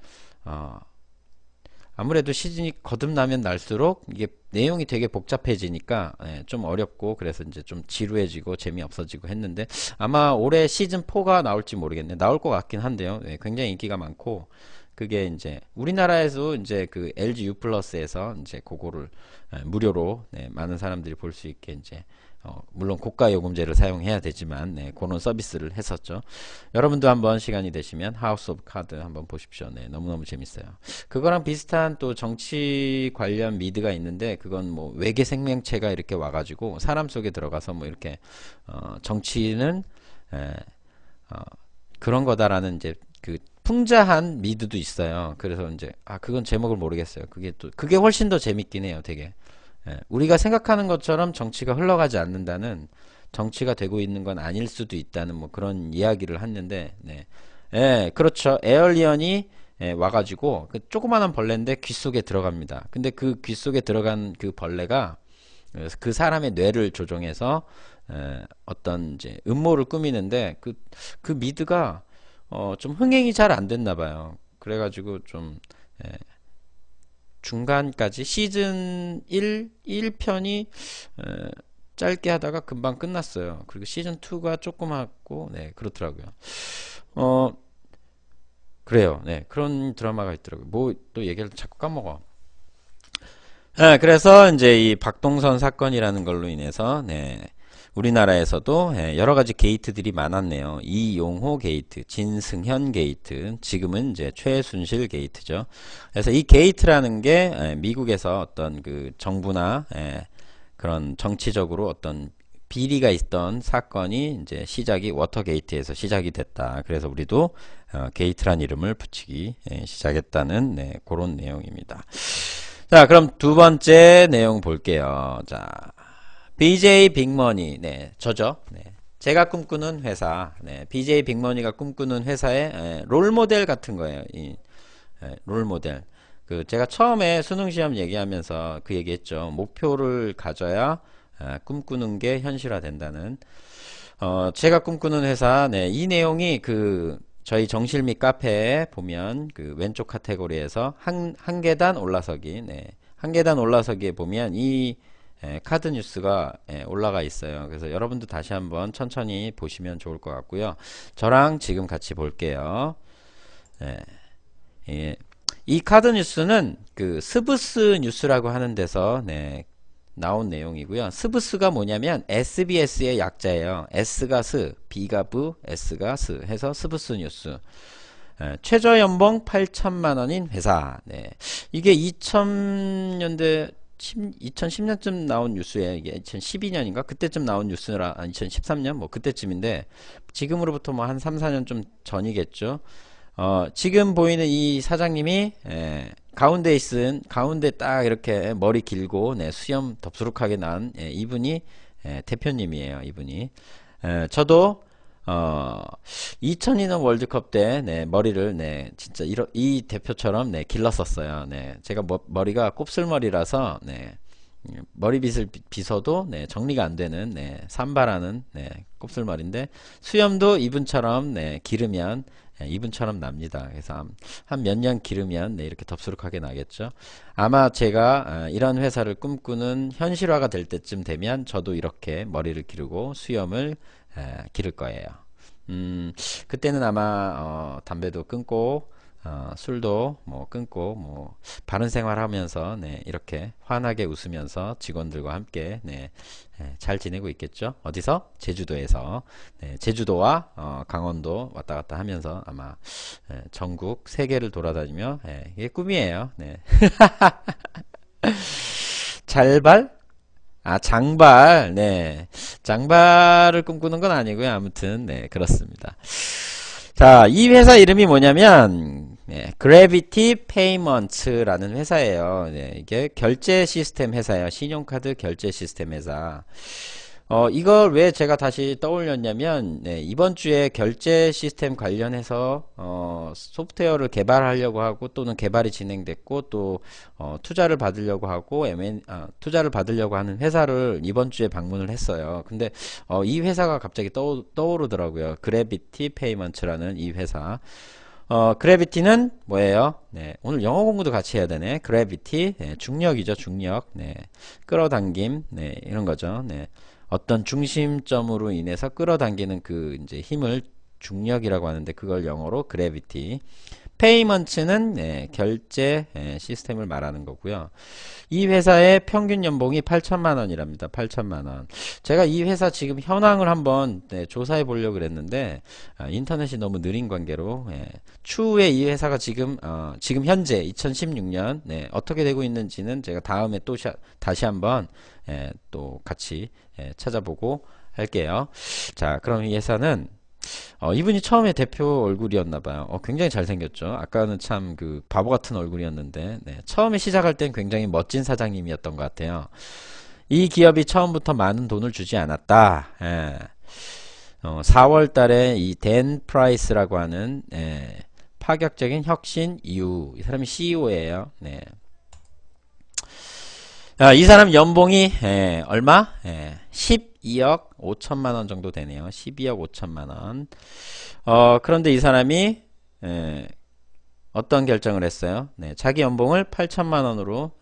아무래도 시즌이 거듭나면 날수록 이게 내용이 되게 복잡해지니까, 좀 어렵고 그래서 이제 좀 지루해지고 재미없어지고 했는데, 아마 올해 시즌 4가 나올지 모르겠네. 나올 것 같긴 한데요. 굉장히 인기가 많고, 그게 이제 우리나라에서 이제 그 LG U 플러스에서 이제 그거를 무료로, 많은 사람들이 볼 수 있게 이제, 물론 고가 요금제를 사용해야 되지만, 그런 서비스를 했었죠. 여러분도 한번 시간이 되시면 하우스 오브 카드 한번 보십시오. 너무너무 재밌어요. 그거랑 비슷한 또 정치 관련 미드가 있는데, 그건 뭐 외계 생명체가 이렇게 와가지고 사람 속에 들어가서 뭐 이렇게, 정치는 에, 어, 그런 거다라는 이제 그 풍자한 미드도 있어요. 그래서 이제 그건 제목을 모르겠어요. 그게 훨씬 더 재밌긴 해요. 되게. 우리가 생각하는 것처럼 정치가 흘러가지 않는다는, 정치가 되고 있는 건 아닐 수도 있다는 뭐 그런 이야기를 했는데, 그렇죠. 에얼리언이 와가지고 그 조그마한 벌레인데 귀 속에 들어갑니다. 근데 그 귀 속에 들어간 그 벌레가 그 사람의 뇌를 조종해서 어떤 이제 음모를 꾸미는데, 그 미드가 좀 흥행이 잘 안 됐나 봐요. 그래가지고 좀 중간까지 시즌 1편이 짧게 하다가 금방 끝났어요. 그리고 시즌 2가 조금 하고, 그렇더라고요. 어, 그래요. 그런 드라마가 있더라고요. 뭐 또 얘기를 자꾸 까먹어. 그래서 이제 이 박동선 사건이라는 걸로 인해서, 우리나라에서도 여러 가지 게이트들이 많았네요. 이용호 게이트, 진승현 게이트, 지금은 이제 최순실 게이트죠. 그래서 이 게이트라는 게 미국에서 어떤 그 정부나 그런 정치적으로 어떤 비리가 있던 사건이 이제 워터게이트에서 시작이 됐다. 그래서 우리도 게이트란 이름을 붙이기 시작했다는, 그런 내용입니다. 자, 그럼 두 번째 내용 볼게요. 자, BJ 빅머니, 저죠. 제가 꿈꾸는 회사, BJ 빅머니가 꿈꾸는 회사의 롤모델 같은 거예요. 롤모델. 제가 처음에 수능 시험 얘기하면서 그 얘기했죠. 목표를 가져야 꿈꾸는 게 현실화 된다는. 제가 꿈꾸는 회사, 이 내용이 저희 정실미 카페에 보면 그 왼쪽 카테고리에서 한 계단 올라서기, 한 계단 올라서기에 보면 이 카드 뉴스가 올라가 있어요. 그래서 여러분도 다시 한번 천천히 보시면 좋을 것 같고요. 저랑 지금 같이 볼게요. 이 카드 뉴스는 그 스브스 뉴스라고 하는 데서 나온 내용이고요. 스브스가 뭐냐면 SBS의 약자예요. S가 스, B가 부, S가 스 해서 스브스 뉴스. 최저연봉 8천만 원인 회사. 이게 2000년대 2010년쯤 나온 뉴스예요. 이게 2012년인가 그때쯤 나온 뉴스라, 2013년 뭐 그때쯤인데, 지금으로부터 뭐 한 3, 4년 좀 전이겠죠. 지금 보이는 이 사장님이 가운데 딱 이렇게 머리 길고 수염 덥수룩하게 난 이분이 대표님이에요. 이분이. 저도 2002년 월드컵 때 머리를 진짜 이 대표처럼 길렀었어요. 제가 머리가 곱슬머리라서 머리빗을 빗어도 정리가 안 되는 산발하는 곱슬머리인데, 수염도 이분처럼 기르면 이분처럼 납니다. 그래서 한 몇 년 기르면 이렇게 덥수룩하게 나겠죠. 아마 제가 이런 회사를 꿈꾸는 현실화가 될 때쯤 되면 저도 이렇게 머리를 기르고 수염을 기를 거예요. 그때는 아마 담배도 끊고 술도 뭐 끊고 뭐 바른 생활하면서 네, 이렇게 환하게 웃으면서 직원들과 함께 네, 잘 지내고 있겠죠. 어디서? 제주도에서. 네, 제주도와 강원도 왔다 갔다 하면서 아마 전국 세계를 돌아다니며 이게 꿈이에요. 네. 잘발? 장발. 네. 장발을 꿈꾸는 건 아니고요. 아무튼 네, 그렇습니다. 자, 이 회사 이름이 뭐냐면 Gravity Payments라는 회사예요. 네, 이게 결제 시스템 회사예요. 신용카드 결제 시스템 회사. 이걸 왜 제가 다시 떠올렸냐면 이번 주에 결제 시스템 관련해서 소프트웨어를 개발하려고 하고 또는 개발이 진행됐고 또 투자를 받으려고 하고 투자를 받으려고 하는 회사를 이번 주에 방문을 했어요. 근데 이 회사가 갑자기 떠오르더라고요. 그래비티 페이먼트라는 이 회사. 그래비티는 뭐예요? 네, 오늘 영어 공부도 같이 해야 되네. 그래비티, 중력이죠, 중력. 네, 끌어당김, 네, 이런 거죠. 네, 어떤 중심점으로 인해서 끌어당기는 그 이제 힘을 중력이라고 하는데 그걸 영어로 그래비티. 페이먼트는 결제 시스템을 말하는 거고요. 이 회사의 평균 연봉이 8천만 원이랍니다. 8천만 원. 제가 이 회사 지금 현황을 한번 조사해 보려고 그랬는데 인터넷이 너무 느린 관계로 추후에 이 회사가 지금 현재 2016년 어떻게 되고 있는지는 제가 다음에 또 다시 한번 또 같이 찾아보고 할게요. 자, 그럼 이 회사는 이분이 처음에 대표 얼굴이었나봐요. 굉장히 잘생겼죠. 아까는 참 그 바보 같은 얼굴이었는데 처음에 시작할 땐 굉장히 멋진 사장님이었던 것 같아요. 이 기업이 처음부터 많은 돈을 주지 않았다. 4월 달에 이 댄 프라이스라고 하는 파격적인 혁신 이후 이 사람이 CEO예요. 이 사람 연봉이 얼마? 12억 5천만 원 정도 되네요. 12억 5천만 원. 그런데 이 사람이 어떤 결정을 했어요? 자기 연봉을 8천만 원으로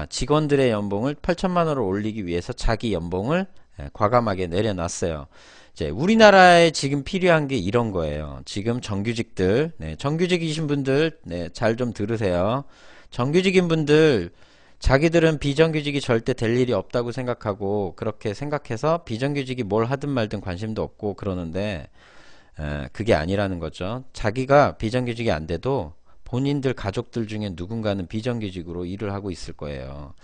직원들의 연봉을 8천만 원으로 올리기 위해서 자기 연봉을 과감하게 내려놨어요. 이제 우리나라에 지금 필요한 게 이런 거예요. 지금 정규직들, 정규직이신 분들, 잘 좀 들으세요. 정규직인 분들, 자기들은 비정규직이 절대 될 일이 없다고 생각하고 그렇게 생각해서 비정규직이 뭘 하든 말든 관심도 없고 그러는데 그게 아니라는 거죠. 자기가 비정규직이 안 돼도 본인들 가족들 중에 누군가는 비정규직으로 일을 하고 있을 거예요.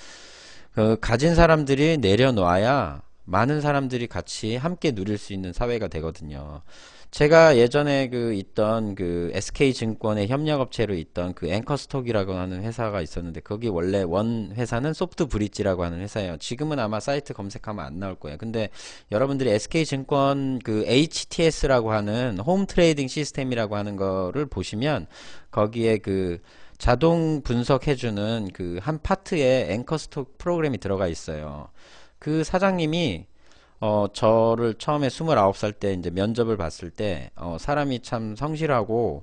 가진 사람들이 내려놔야 많은 사람들이 같이 함께 누릴 수 있는 사회가 되거든요. 제가 예전에 있던 SK증권의 협력업체로 있던 앵커스톡이라고 하는 회사가 있었는데 거기 원래 원 회사는 소프트브릿지라고 하는 회사예요. 지금은 아마 사이트 검색하면 안 나올 거예요. 근데 여러분들이 SK증권 HTS라고 하는 홈 트레이딩 시스템이라고 하는 거를 보시면 거기에 자동 분석해주는 한 파트에 앵커스톡 프로그램이 들어가 있어요. 그 사장님이 저를 처음에 29살 때 이제 면접을 봤을 때 사람이 참 성실하고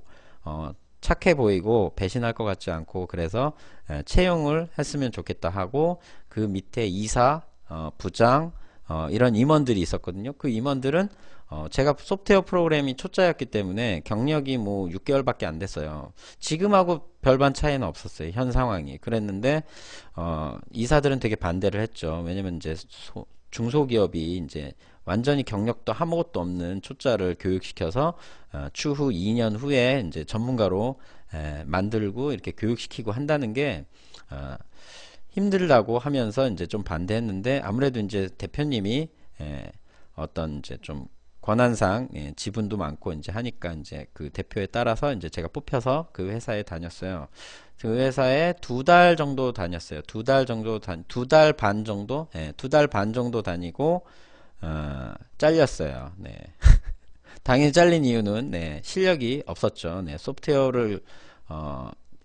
착해 보이고 배신할 것 같지 않고 그래서 채용을 했으면 좋겠다 하고 그 밑에 이사, 부장 이런 임원들이 있었거든요. 그 임원들은 제가 소프트웨어 프로그램이 초짜였기 때문에 경력이 뭐 6개월밖에 안 됐어요. 지금하고 별반 차이는 없었어요. 현 상황이. 그랬는데 이사들은 되게 반대를 했죠. 왜냐면 이제 중소기업이 이제 완전히 경력도 아무것도 없는 초짜를 교육시켜서 추후 2년 후에 이제 전문가로 만들고 이렇게 교육시키고 한다는 게 힘들다고 하면서 이제 좀 반대했는데 아무래도 이제 대표님이 어떤 이제 좀 권한상 지분도 많고 이제 하니까 이제 그 대표에 따라서 이제 제가 뽑혀서 그 회사에 다녔어요. 그 회사에 2달 정도 다녔어요. 2달 반 정도? 2달 반 정도 다니고 잘렸어요. 당연히 잘린 이유는 실력이 없었죠. 소프트웨어를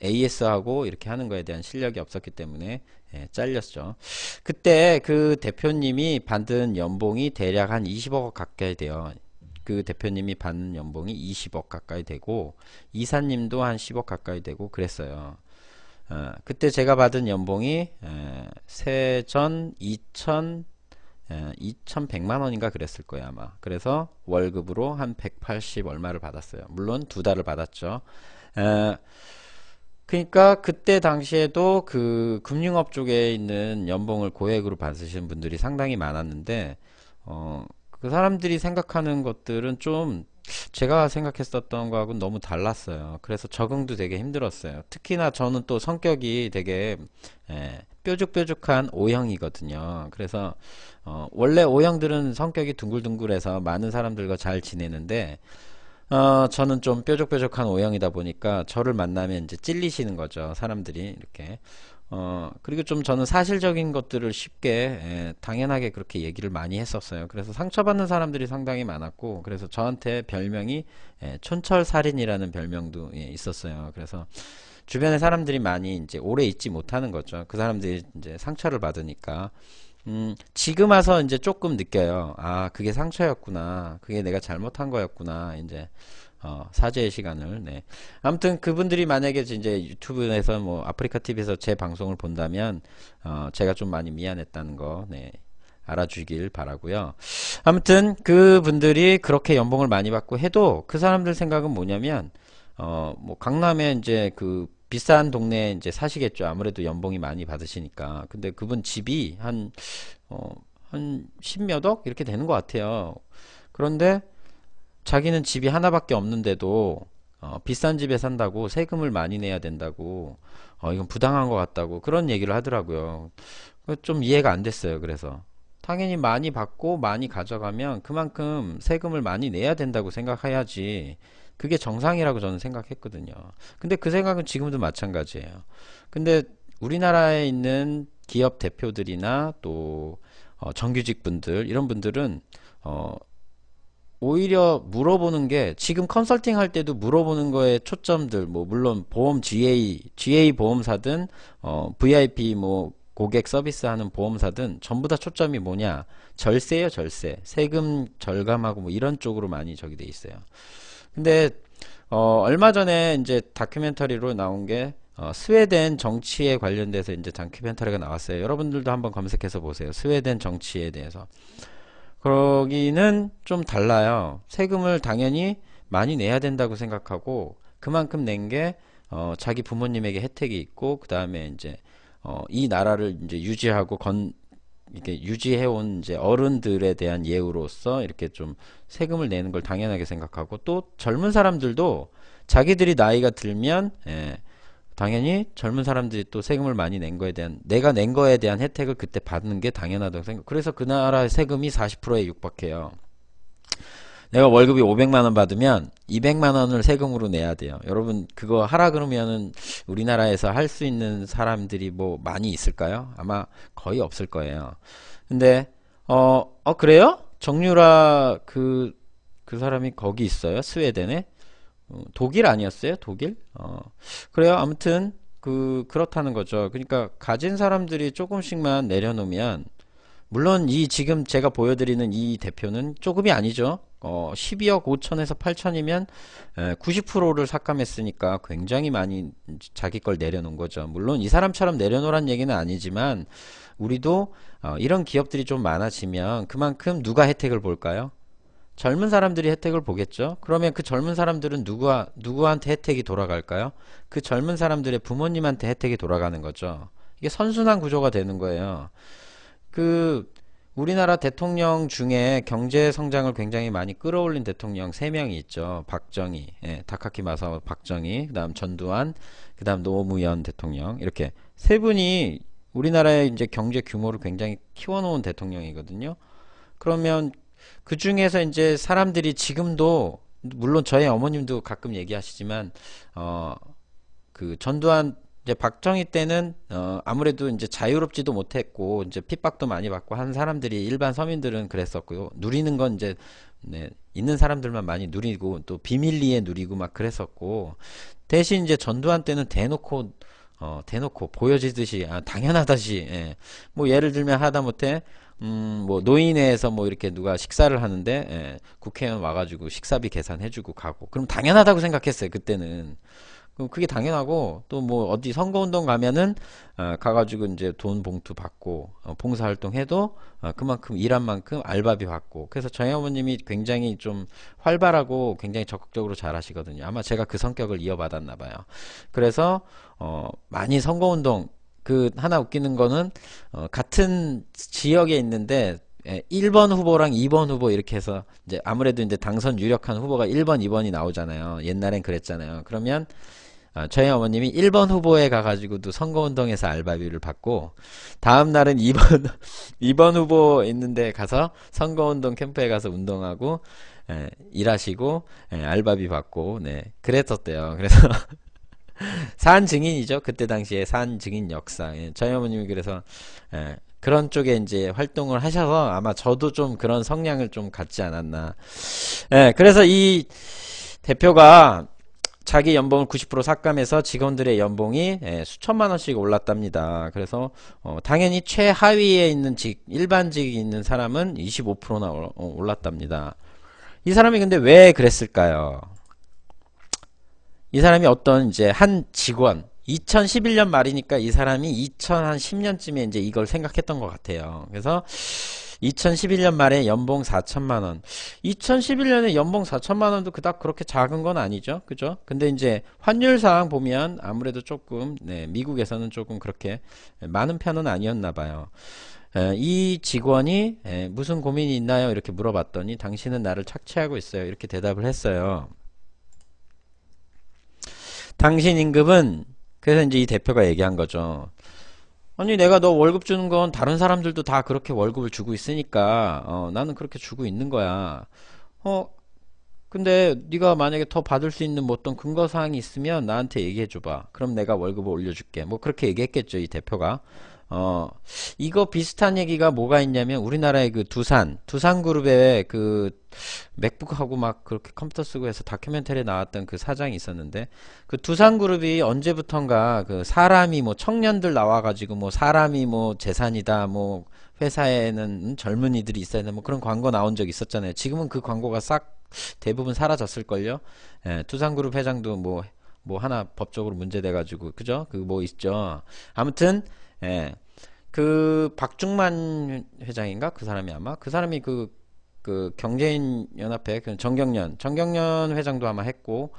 AS하고 이렇게 하는 거에 대한 실력이 없었기 때문에 잘렸죠. 그때 그 대표님이 받은 연봉이 대략 한 20억 가까이 돼요. 그 대표님이 받는 연봉이 20억 가까이 되고 이사님도 한 10억 가까이 되고 그랬어요. 그때 제가 받은 연봉이 세전 2,100만 원인가 그랬을 거예요, 아마. 그래서 월급으로 한 180 얼마를 받았어요. 물론 두 달을 받았죠. 에, 그러니까 그때 당시에도 그 금융업 쪽에 있는 연봉을 고액으로 받으시는 분들이 상당히 많았는데, 그 사람들이 생각하는 것들은 좀 제가 생각했었던 거하고는 너무 달랐어요. 그래서 적응도 되게 힘들었어요. 특히나 저는 또 성격이 되게 뾰족뾰족한 O형이거든요. 그래서 원래 O형들은 성격이 둥글둥글해서 많은 사람들과 잘 지내는데 저는 좀 뾰족뾰족한 O형이다 보니까 저를 만나면 이제 찔리시는 거죠. 사람들이 이렇게. 그리고 좀 저는 사실적인 것들을 쉽게, 당연하게 그렇게 얘기를 많이 했었어요. 그래서 상처받는 사람들이 상당히 많았고, 그래서 저한테 별명이, 촌철살인이라는 별명도 있었어요. 그래서 주변에 사람들이 많이 이제 오래 있지 못하는 거죠. 그 사람들이 이제 상처를 받으니까. 지금 와서 이제 조금 느껴요. 아, 그게 상처였구나. 그게 내가 잘못한 거였구나. 이제, 사죄의 시간을, 네. 아무튼 그분들이 만약에 이제 유튜브에서 뭐 아프리카 TV에서 제 방송을 본다면, 제가 좀 많이 미안했다는 거, 네. 알아주길 바라고요. 아무튼 그분들이 그렇게 연봉을 많이 받고 해도 그 사람들 생각은 뭐냐면, 뭐 강남에 이제 그 비싼 동네에 이제 사시겠죠. 아무래도 연봉이 많이 받으시니까. 근데 그분 집이 어, 한 10몇 억? 이렇게 되는 것 같아요. 그런데 자기는 집이 하나밖에 없는데도 비싼 집에 산다고 세금을 많이 내야 된다고 이건 부당한 것 같다고 그런 얘기를 하더라고요. 좀 이해가 안 됐어요. 그래서 당연히 많이 받고 많이 가져가면 그만큼 세금을 많이 내야 된다고 생각해야지 그게 정상이라고 저는 생각했거든요. 근데 그 생각은 지금도 마찬가지예요. 근데 우리나라에 있는 기업 대표들이나 또 정규직 분들 이런 분들은 오히려 물어보는 게 지금 컨설팅 할 때도 물어보는 거에 초점들 뭐 물론 보험 GA 보험사든 VIP 뭐 고객 서비스하는 보험사든 전부 다 초점이 뭐냐 절세요 절세 세금 절감하고 뭐 이런 쪽으로 많이 저기 돼 있어요. 근데 얼마 전에 이제 다큐멘터리로 나온 게 스웨덴 정치에 관련돼서 이제 다큐멘터리가 나왔어요. 여러분들도 한번 검색해서 보세요. 스웨덴 정치에 대해서. 거기는 좀 달라요. 세금을 당연히 많이 내야 된다고 생각하고 그만큼 낸 게 자기 부모님에게 혜택이 있고 그 다음에 이제 이 나라를 이제 유지하고 이렇게 유지해온 이제 어른들에 대한 예우로서 이렇게 좀 세금을 내는 걸 당연하게 생각하고 또 젊은 사람들도 자기들이 나이가 들면 당연히 젊은 사람들이 또 세금을 많이 낸 거에 대한 내가 낸 거에 대한 혜택을 그때 받는 게 당연하다고 생각. 그래서 그 나라의 세금이 40%에 육박해요. 내가 월급이 500만 원 받으면 200만 원을 세금으로 내야 돼요. 여러분 그거 하라 그러면은 우리나라에서 할 수 있는 사람들이 뭐 많이 있을까요? 아마 거의 없을 거예요. 근데 그래요? 정유라 그 사람이 거기 있어요? 스웨덴에? 독일 아니었어요? 독일? 그래요. 아무튼 그렇다는 거죠. 그러니까 가진 사람들이 조금씩만 내려놓으면 물론 이 지금 제가 보여드리는 이 대표는 조금이 아니죠. 12억 5천에서 8천이면 90%를 삭감했으니까 굉장히 많이 자기 걸 내려놓은 거죠. 물론 이 사람처럼 내려놓으란 얘기는 아니지만 우리도 이런 기업들이 좀 많아지면 그만큼 누가 혜택을 볼까요? 젊은 사람들이 혜택을 보겠죠. 그러면 그 젊은 사람들은 누구한테 혜택이 돌아갈까요? 그 젊은 사람들의 부모님한테 혜택이 돌아가는 거죠. 이게 선순환 구조가 되는 거예요. 그 우리나라 대통령 중에 경제 성장을 굉장히 많이 끌어올린 대통령 3명이 있죠. 박정희, 다카키 마사오 박정희, 그다음 전두환, 그다음 노무현 대통령 이렇게 세 분이 우리나라의 이제 경제 규모를 굉장히 키워놓은 대통령이거든요. 그러면 그 중에서 이제 사람들이 지금도 물론 저희 어머님도 가끔 얘기하시지만 그 전두환 이제 박정희 때는 아무래도 이제 자유롭지도 못했고 이제 핍박도 많이 받고 한 사람들이 일반 서민들은 그랬었고요. 누리는 건 이제 있는 사람들만 많이 누리고 또 비밀리에 누리고 막 그랬었고 대신 이제 전두환 때는 대놓고 보여지듯이 당연하다시 뭐 예를 들면 하다못해 뭐 노인회에서 뭐 이렇게 누가 식사를 하는데 국회의원 와가지고 식사비 계산해주고 가고 그럼 당연하다고 생각했어요 그때는. 그럼 그게 당연하고 또 뭐 어디 선거운동 가면은 가가지고 이제 돈 봉투 받고 봉사활동 해도 그만큼 일한 만큼 알바비 받고 그래서 저희 어머님이 굉장히 좀 활발하고 굉장히 적극적으로 잘 하시거든요. 아마 제가 그 성격을 이어받았나 봐요. 그래서 많이 선거운동 그 하나 웃기는 거는 같은 지역에 있는데 1번 후보랑 2번 후보 이렇게 해서 이제 아무래도 이제 당선 유력한 후보가 1번, 2번이 나오잖아요. 옛날엔 그랬잖아요. 그러면 저희 어머님이 1번 후보에 가가지고도 선거운동에서 알바비를 받고 다음 날은 2번 2번 후보 있는데 가서 선거운동 캠프에 가서 운동하고 일하시고 알바비 받고 네 그랬었대요. 그래서 산 증인이죠. 그때 당시에 산 증인 역사. 저희 어머님이 그래서 그런 쪽에 이제 활동을 하셔서 아마 저도 좀 그런 성향을 좀 갖지 않았나. 그래서 이 대표가 자기 연봉을 90% 삭감해서 직원들의 연봉이 수천만 원씩 올랐답니다. 그래서 당연히 최하위에 있는 일반직이 있는 사람은 25%나 올랐답니다. 이 사람이 근데 왜 그랬을까요? 이 사람이 어떤 이제 한 직원 2011년 말이니까 이 사람이 2010년쯤에 이제 이걸 생각했던 것 같아요. 그래서 2011년 말에 연봉 4천만 원. 2011년에 연봉 4천만 원도 그닥 그렇게 작은 건 아니죠. 그죠? 근데 이제 환율상 보면 아무래도 조금 미국에서는 조금 그렇게 많은 편은 아니었나 봐요. 이 직원이 무슨 고민이 있나요? 이렇게 물어봤더니 당신은 나를 착취하고 있어요. 이렇게 대답을 했어요. 당신 임금은 그래서 이제 이 대표가 얘기한 거죠. 아니 내가 너 월급 주는 건 다른 사람들도 다 그렇게 월급을 주고 있으니까 나는 그렇게 주고 있는 거야. 근데 네가 만약에 더 받을 수 있는 뭐 어떤 근거 사항이 있으면 나한테 얘기해 줘봐. 그럼 내가 월급을 올려줄게. 뭐 그렇게 얘기했겠죠 이 대표가. 이거 비슷한 얘기가 뭐가 있냐면 우리나라의 그 두산그룹의 그 맥북하고 막 그렇게 컴퓨터 쓰고 해서 다큐멘터리에 나왔던 그 사장이 있었는데 그 두산그룹이 언제부턴가 그 사람이 뭐 청년들 나와가지고 뭐 사람이 뭐 재산이다 뭐 회사에는 젊은이들이 있어야 돼 뭐 그런 광고 나온 적 있었잖아요. 지금은 그 광고가 싹 대부분 사라졌을걸요. 두산그룹 회장도 뭐 하나 법적으로 문제돼가지고 그죠? 그 뭐 있죠. 아무튼 그 박중만 회장인가? 그 사람이 아마 그 사람이 그 경제인 연합회 그 정경련 회장도 아마 했고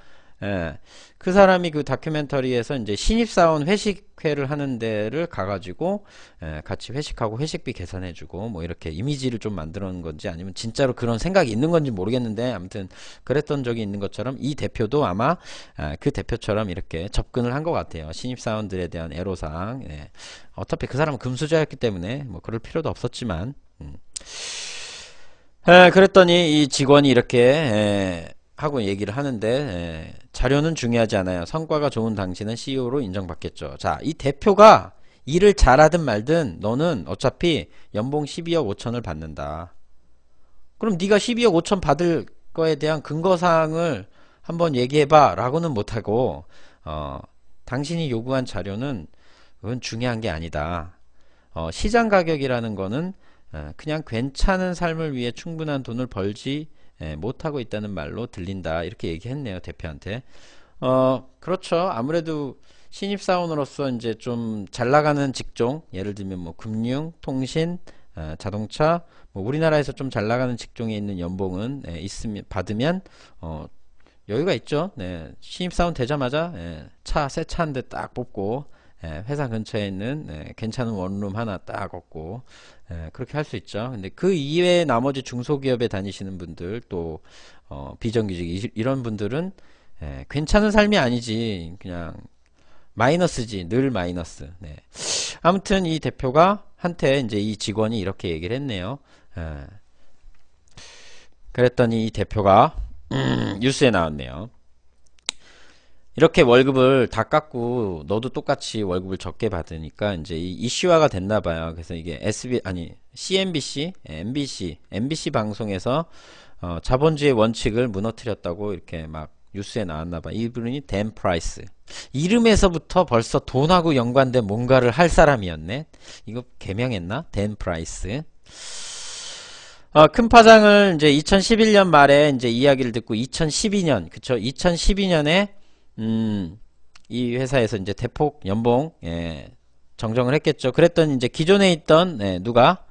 그 사람이 그 다큐멘터리에서 이제 신입사원 회식회를 하는 데를 가가지고 같이 회식하고 회식비 계산해주고 뭐 이렇게 이미지를 좀 만들어 놓은 건지 아니면 진짜로 그런 생각이 있는 건지 모르겠는데 아무튼 그랬던 적이 있는 것처럼 이 대표도 아마 그 대표처럼 이렇게 접근을 한 것 같아요. 신입사원들에 대한 애로사항. 어차피 그 사람은 금수저였기 때문에 뭐 그럴 필요도 없었지만 그랬더니 이 직원이 이렇게 하고 얘기를 하는데 자료는 중요하지 않아요. 성과가 좋은 당신은 CEO로 인정받겠죠. 자, 이 대표가 일을 잘하든 말든 너는 어차피 연봉 12억 5천을 받는다. 그럼 네가 12억 5천 받을 거에 대한 근거사항을 한번 얘기해봐 라고는 못하고 당신이 요구한 자료는 그건 중요한 게 아니다. 시장 가격이라는 거는 그냥 괜찮은 삶을 위해 충분한 돈을 벌지 못하고 있다는 말로 들린다. 이렇게 얘기했네요. 대표한테. 그렇죠. 아무래도 신입사원으로서 이제 좀 잘 나가는 직종, 예를 들면 뭐 금융, 통신, 자동차, 뭐 우리나라에서 좀 잘 나가는 직종에 있는 연봉은 있으면 받으면 여유가 있죠. 신입사원 되자마자 새 차 한 대 딱 뽑고 회사 근처에 있는 괜찮은 원룸 하나 딱 얻고 그렇게 할 수 있죠. 근데 그 이외에 나머지 중소기업에 다니시는 분들 또 비정규직 이런 분들은 괜찮은 삶이 아니지. 그냥 마이너스지. 늘 마이너스. 아무튼 이 대표가 한테 이제 이 직원이 이렇게 얘기를 했네요. 그랬더니 이 대표가 뉴스에 나왔네요. 이렇게 월급을 다 깎고 너도 똑같이 월급을 적게 받으니까 이제 이 이슈화가 됐나 봐요. 그래서 이게 CNBC, MBC 방송에서 자본주의 원칙을 무너뜨렸다고 이렇게 막 뉴스에 나왔나 봐. 이분이 댄 프라이스. 이름에서부터 벌써 돈하고 연관된 뭔가를 할 사람이었네. 이거 개명했나? 댄 프라이스. 큰 파장을 이제 2011년 말에 이제 이야기를 듣고 2012년, 그쵸? 2012년에 이 회사에서 이제 대폭 연봉 정정을 했겠죠. 그랬더니 이제 기존에 있던 누가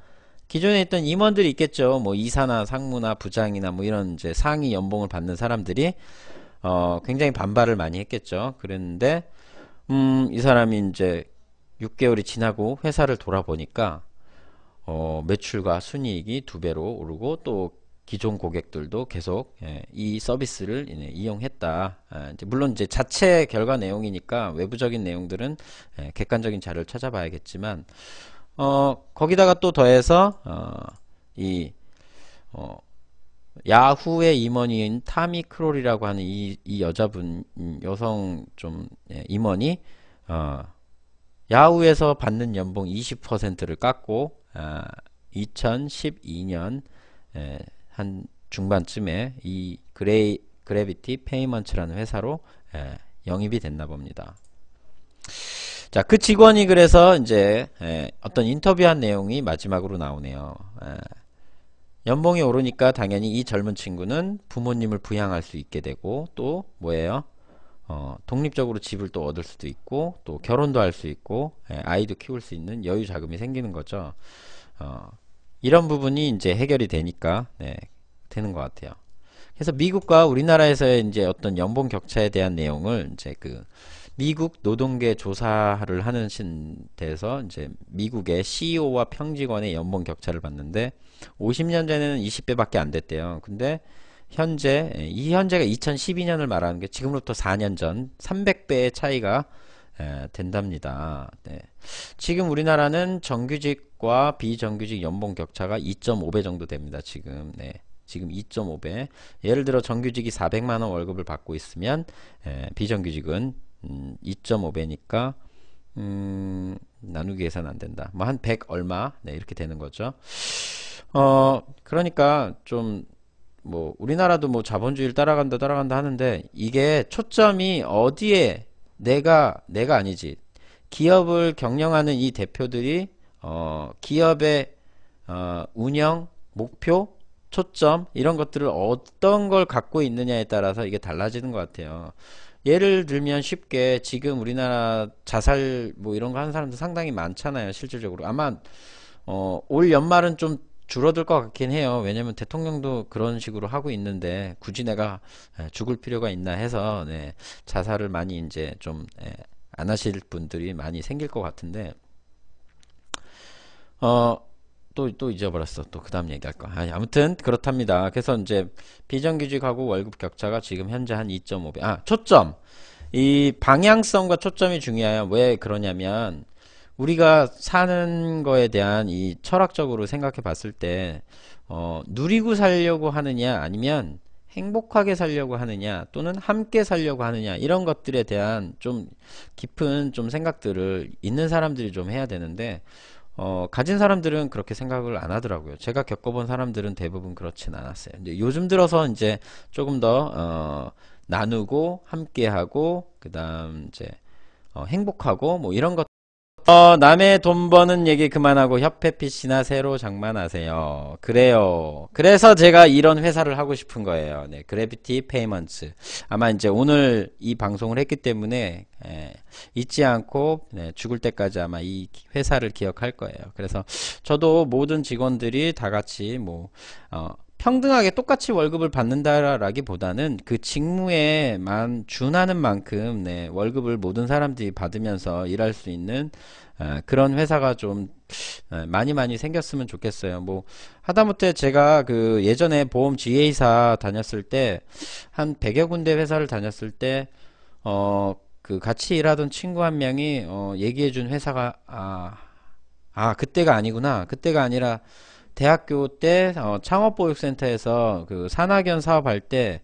기존에 있던 임원들이 있겠죠. 뭐 이사나 상무나 부장이나 뭐 이런 이제 상위 연봉을 받는 사람들이 굉장히 반발을 많이 했겠죠. 그랬는데 이 사람이 이제 6개월이 지나고 회사를 돌아보니까 매출과 순이익이 2배로 오르고 또 기존 고객들도 계속 이 서비스를 이용했다. 이제 물론 이제 자체 결과 내용이니까 외부적인 내용들은 객관적인 자료를 찾아봐야겠지만 거기다가 또 더해서 이 야후의 임원인 타미 크롤이라고 하는 이 여자분 여성 좀 임원이 야후에서 받는 연봉 20%를 깎고 2012년 한 중반쯤에 이 그래비티 페이먼츠라는 회사로 영입이 됐나 봅니다. 자, 그 직원이 그래서 이제 어떤 인터뷰한 내용이 마지막으로 나오네요. 연봉이 오르니까 당연히 이 젊은 친구는 부모님을 부양할 수 있게 되고 또 뭐예요? 독립적으로 집을 또 얻을 수도 있고 또 결혼도 할 수 있고 아이도 키울 수 있는 여유 자금이 생기는 거죠. 이런 부분이 이제 해결이 되니까 되는 것 같아요. 그래서 미국과 우리나라에서의 이제 어떤 연봉 격차에 대한 내용을 이제 그 미국 노동계 조사를 하는 데서 이제 미국의 CEO와 평직원의 연봉 격차를 봤는데 50년 전에는 20배밖에 안 됐대요. 근데 현재가 2012년을 말하는 게 지금부터 4년 전 300배의 차이가 된답니다. 지금 우리나라는 정규직과 비정규직 연봉 격차가 2.5배 정도 됩니다. 지금 지금 2.5배. 예를 들어 정규직이 400만원 월급을 받고 있으면 비정규직은 2.5배니까 나누기 계산 안 된다. 뭐 한 100 얼마 이렇게 되는 거죠. 그러니까 좀 뭐 우리나라도 뭐 자본주의를 따라간다 하는데 이게 초점이 어디에 내가 아니지 기업을 경영하는 이 대표들이 기업의 운영 목표 초점 이런 것들을 어떤 걸 갖고 있느냐에 따라서 이게 달라지는 것 같아요. 예를 들면 쉽게 지금 우리나라 자살 뭐 이런 거 하는 사람들 상당히 많잖아요. 실질적으로 아마 올 연말은 좀 줄어들 것 같긴 해요. 왜냐면 대통령도 그런 식으로 하고 있는데 굳이 내가 죽을 필요가 있나 해서 자살을 많이 이제 좀 안 하실 분들이 많이 생길 것 같은데 또 잊어버렸어. 또 그 다음 얘기할 거. 아무튼 그렇답니다. 그래서 이제 비정규직하고 월급 격차가 지금 현재 한 2.5배. 초점. 이 방향성과 초점이 중요해요. 왜 그러냐면 우리가 사는 거에 대한 이 철학적으로 생각해 봤을 때 누리고 살려고 하느냐 아니면 행복하게 살려고 하느냐 또는 함께 살려고 하느냐 이런 것들에 대한 좀 깊은 좀 생각들을 있는 사람들이 좀 해야 되는데 가진 사람들은 그렇게 생각을 안 하더라고요. 제가 겪어본 사람들은 대부분 그렇진 않았어요. 근데 요즘 들어서 이제 조금 더 나누고 함께하고 그 다음 이제 행복하고 뭐 이런 것 남의 돈 버는 얘기 그만하고 협회 PC나 새로 장만하세요. 그래요. 그래서 제가 이런 회사를 하고 싶은 거예요. 그래비티 페이먼츠. 아마 이제 오늘 이 방송을 했기 때문에 잊지 않고 죽을 때까지 아마 이 회사를 기억할 거예요. 그래서 저도 모든 직원들이 다 같이 뭐 평등하게 똑같이 월급을 받는다라기보다는 그 직무에만 준하는 만큼 월급을 모든 사람들이 받으면서 일할 수 있는 그런 회사가 좀 많이 생겼으면 좋겠어요. 뭐 하다못해 제가 그 예전에 보험 GA사 다녔을 때 한 100여 군데 회사를 다녔을 때 그 같이 일하던 친구 한 명이 얘기해 준 회사가 그때가 아니구나. 그때가 아니라 대학교 때 창업보육센터에서 그 산학연 사업할 때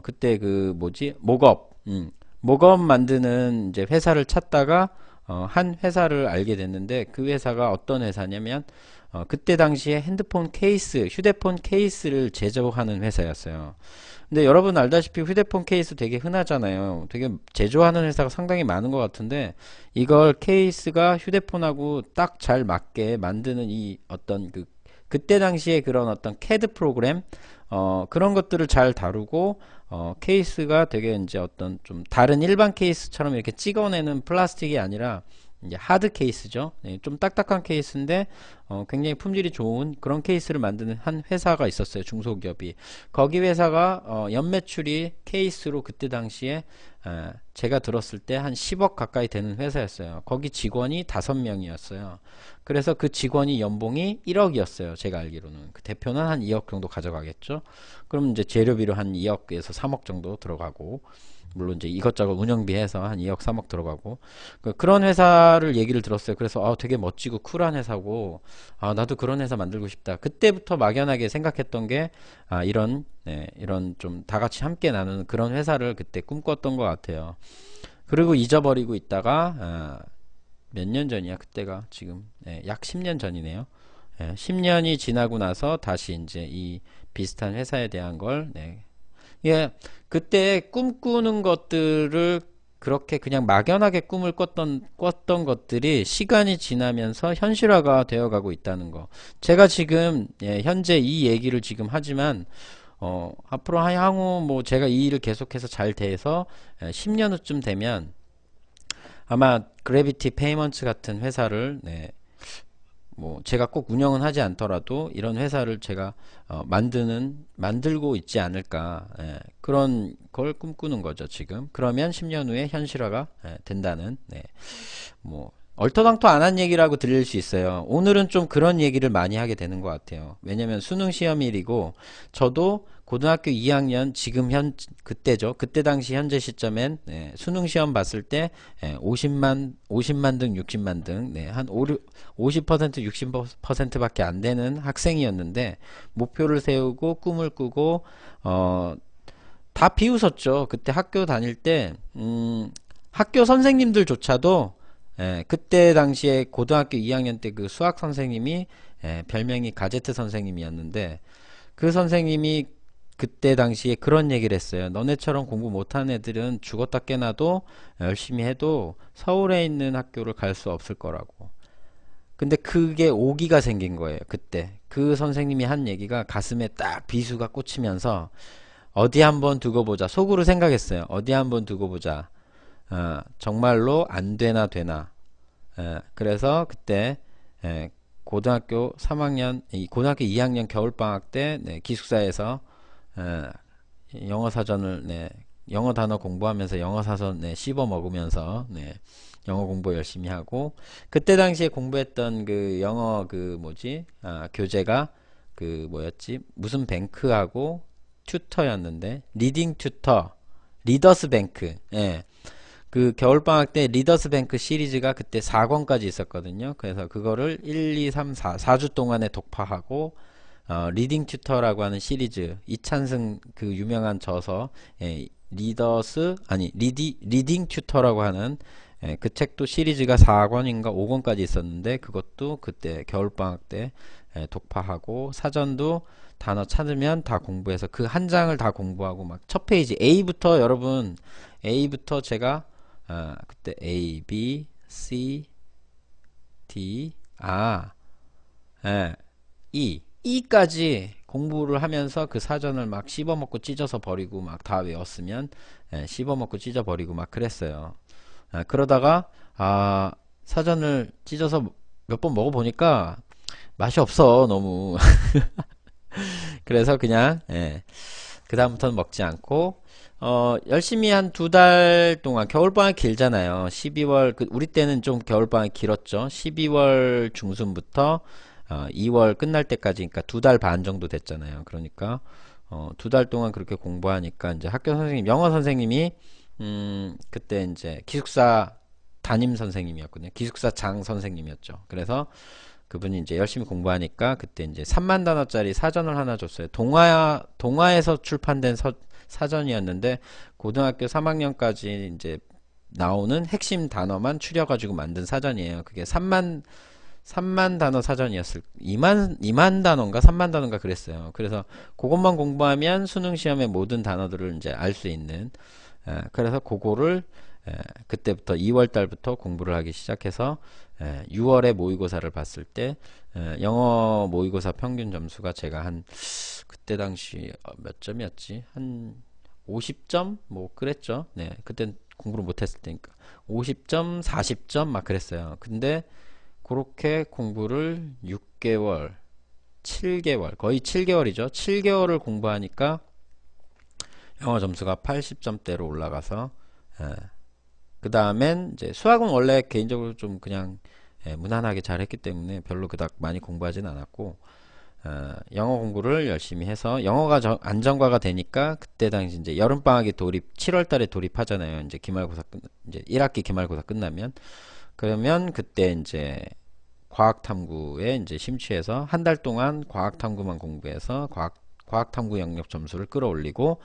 그때 그 뭐지 목업 만드는 이제 회사를 찾다가 한 회사를 알게 됐는데 그 회사가 어떤 회사냐면 그때 당시에 휴대폰 케이스를 제조하는 회사였어요. 근데 여러분 알다시피 휴대폰 케이스 되게 흔하잖아요. 되게 제조하는 회사가 상당히 많은 것 같은데 이걸 케이스가 휴대폰하고 딱 잘 맞게 만드는 이 어떤 그 그때 당시에 그런 어떤 CAD 프로그램 그런 것들을 잘 다루고 케이스가 되게 이제 어떤 좀 다른 일반 케이스처럼 이렇게 찍어내는 플라스틱이 아니라 이제 하드 케이스죠. 네, 좀 딱딱한 케이스인데 굉장히 품질이 좋은 그런 케이스를 만드는 한 회사가 있었어요. 중소기업이. 거기 회사가 연매출이 케이스로 그때 당시에 제가 들었을 때 한 10억 가까이 되는 회사였어요. 거기 직원이 5명이었어요. 그래서 그 직원이 연봉이 1억이었어요. 제가 알기로는. 그 대표는 한 2억 정도 가져가겠죠. 그럼 이제 재료비로 한 2억에서 3억 정도 들어가고, 물론 이제 이것저것 운영비 해서 한 2억 3억 들어가고, 그런 회사를 얘기를 들었어요. 그래서 되게 멋지고 쿨한 회사고, 나도 그런 회사 만들고 싶다. 그때부터 막연하게 생각했던 게 이런 이런 좀 다 같이 함께 나누는 그런 회사를 그때 꿈꿨던 것 같아요. 그리고 잊어버리고 있다가 몇 년 전이야 그때가 지금 약 10년 전이네요. 10년이 지나고 나서 다시 이제 이 비슷한 회사에 대한 걸 예, 그때 꿈꾸는 것들을 그렇게 그냥 막연하게 꿈을 꿨던 것들이 시간이 지나면서 현실화가 되어가고 있다는 거. 제가 지금 현재 이 얘기를 지금 하지만 앞으로 향후 뭐 제가 이 일을 계속해서 잘 돼서 10년 후쯤 되면 아마 그래비티 페이먼츠 같은 회사를 뭐 제가 꼭 운영은 하지 않더라도 이런 회사를 제가 만들고 있지 않을까, 그런 걸 꿈꾸는 거죠 지금. 그러면 10년 후에 현실화가 된다는, 뭐 얼토당토 안 한 얘기라고 들릴 수 있어요. 오늘은 좀 그런 얘기를 많이 하게 되는 것 같아요. 왜냐면 수능 시험일이고 저도 고등학교 2학년 지금 그때죠. 그때 당시 현재 시점엔 수능 시험 봤을 때 50만 등 60만 등 한 50% 60% 밖에 안 되는 학생이었는데 목표를 세우고 꿈을 꾸고 다 비웃었죠. 그때 학교 다닐 때 학교 선생님들조차도 그때 당시에 고등학교 2학년 때 그 수학 선생님이 별명이 가제트 선생님이었는데 그 선생님이 그때 당시에 그런 얘기를 했어요. 너네처럼 공부 못하는 애들은 죽었다 깨나도 열심히 해도 서울에 있는 학교를 갈 수 없을 거라고. 근데 그게 오기가 생긴 거예요. 그때 그 선생님이 한 얘기가 가슴에 딱 비수가 꽂히면서 어디 한번 두고 보자 속으로 생각했어요. 어디 한번 두고 보자. 정말로 안 되나 되나. 그래서 그때 고등학교 3학년 고등학교 2학년 겨울방학 때 기숙사에서 영어 사전을 영어 단어 공부하면서 영어 사전 씹어 먹으면서 영어 공부 열심히 하고, 그때 당시에 공부했던 그 영어 그 뭐지 교재가 그 뭐였지 무슨 뱅크하고 튜터였는데 리딩 튜터 리더스 뱅크. 그 겨울방학 때 리더스 뱅크 시리즈가 그때 4권까지 있었거든요. 그래서 그거를 1, 2, 3, 4주 동안에 독파하고 리딩 튜터라고 하는 시리즈 이찬승 그 유명한 저서 리딩 튜터라고 하는 그 책도 시리즈가 4권인가 5권까지 있었는데 그것도 그때 겨울방학 때 독파하고, 사전도 단어 찾으면 다 공부해서 그 한 장을 다 공부하고 막 첫 페이지 A부터 여러분 A부터 제가 그때 A, B, C, D, E까지 공부를 하면서 그 사전을 막 씹어먹고 찢어서 버리고 막 다 외웠으면 씹어먹고 찢어 버리고 막 그랬어요. 그러다가 사전을 찢어서 몇 번 먹어보니까 맛이 없어 너무. 그래서 그냥 그 다음부터는 먹지 않고 열심히 한 2달 동안, 겨울방학 길잖아요. 12월 우리 때는 좀 겨울방학 길었죠. 12월 중순부터 2월 끝날 때까지, 그러니까 2달 반 정도 됐잖아요. 그러니까 2달 동안 그렇게 공부하니까 이제 학교 선생님, 영어 선생님이 그때 이제 기숙사 담임 선생님이었거든요. 기숙사 장 선생님이었죠. 그래서 그분이 이제 열심히 공부하니까 그때 이제 3만 단어짜리 사전을 하나 줬어요. 동아에서 출판된 사전이었는데 고등학교 3학년까지 이제 나오는 핵심 단어만 추려가지고 만든 사전이에요. 그게 3만 단어 사전이었을 2만 단어인가 3만 단어인가 그랬어요. 그래서 그것만 공부하면 수능 시험의 모든 단어들을 이제 알 수 있는, 그래서 그거를 그때부터 2월 달부터 공부를 하기 시작해서 6월에 모의고사를 봤을 때 영어 모의고사 평균 점수가 제가 한 그때 당시 몇 점이었지? 한 50점? 뭐 그랬죠. 네, 그땐 공부를 못했을 때니까 50점, 40점 막 그랬어요. 근데 그렇게 공부를 6개월, 7개월, 거의 7개월이죠. 7개월을 공부하니까 영어 점수가 80점대로 올라가서 그 다음엔 이제 수학은 원래 개인적으로 좀 그냥 무난하게 잘했기 때문에 별로 그닥 많이 공부하진 않았고 영어 공부를 열심히 해서 영어가 안정화가 되니까 그때 당시 이제 여름방학에 돌입 7월달에 돌입하잖아요. 이제 기말고사 이제 1학기 기말고사 끝나면 그러면 그때 이제 과학탐구에 이제 심취해서 한 달 동안 과학탐구만 공부해서 과학탐구 영역 점수를 끌어올리고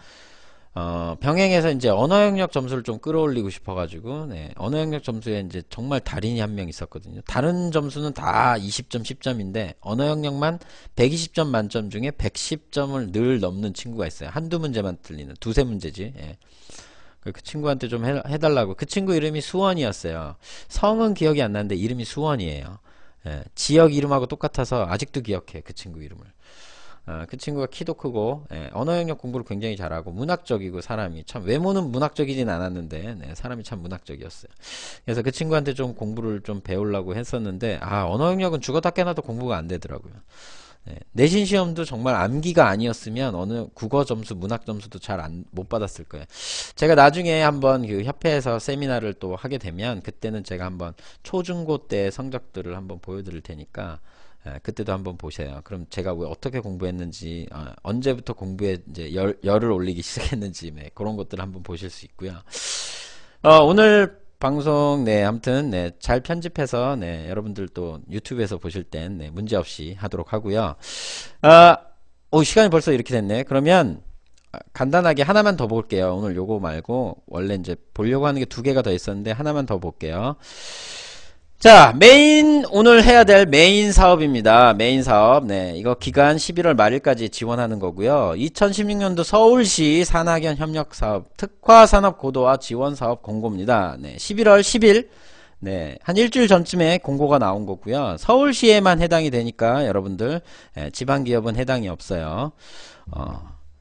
병행해서 이제 언어 영역 점수를 좀 끌어올리고 싶어가지고, 네, 언어 영역 점수에 이제 정말 달인이 한 명 있었거든요. 다른 점수는 다 20점, 10점인데, 언어 영역만 120점 만점 중에 110점을 늘 넘는 친구가 있어요. 한두 문제만 틀리는, 두세 문제지. 예. 그 친구한테 좀 해달라고. 그 친구 이름이 수원이었어요. 성은 기억이 안 나는데 이름이 수원이에요. 예. 지역 이름하고 똑같아서 아직도 기억해. 그 친구 이름을. 그 친구가 키도 크고 언어 영역 공부를 굉장히 잘하고 문학적이고 사람이 참 외모는 문학적이진 않았는데 사람이 참 문학적이었어요. 그래서 그 친구한테 좀 공부를 좀 배우려고 했었는데 언어 영역은 죽었다 깨나도 공부가 안 되더라고요. 내신 시험도 정말 암기가 아니었으면 어느 국어 점수, 문학 점수도 잘 못 받았을 거예요. 제가 나중에 한번 그 협회에서 세미나를 또 하게 되면 그때는 제가 한번 초중고 때 성적들을 한번 보여드릴 테니까 그때도 한번 보세요. 그럼 제가 왜 어떻게 공부했는지, 언제부터 공부에 이제 열을 올리기 시작했는지, 그런 것들을 한번 보실 수 있고요. 오늘 방송, 아무튼, 잘 편집해서, 여러분들 또 유튜브에서 보실 땐, 문제 없이 하도록 하고요. 시간이 벌써 이렇게 됐네. 그러면, 간단하게 하나만 더 볼게요. 오늘 요거 말고, 원래 이제 보려고 하는 게 두 개가 더 있었는데, 하나만 더 볼게요. 자, 오늘 해야 될 메인 사업입니다. 메인 사업. 이거 기간 11월 말일까지 지원하는 거고요. 2016년도 서울시 산학연 협력사업 특화산업 고도화 지원 사업 공고입니다. 11월 10일. 한 일주일 전쯤에 공고가 나온 거고요. 서울시에만 해당이 되니까 여러분들, 지방기업은 해당이 없어요.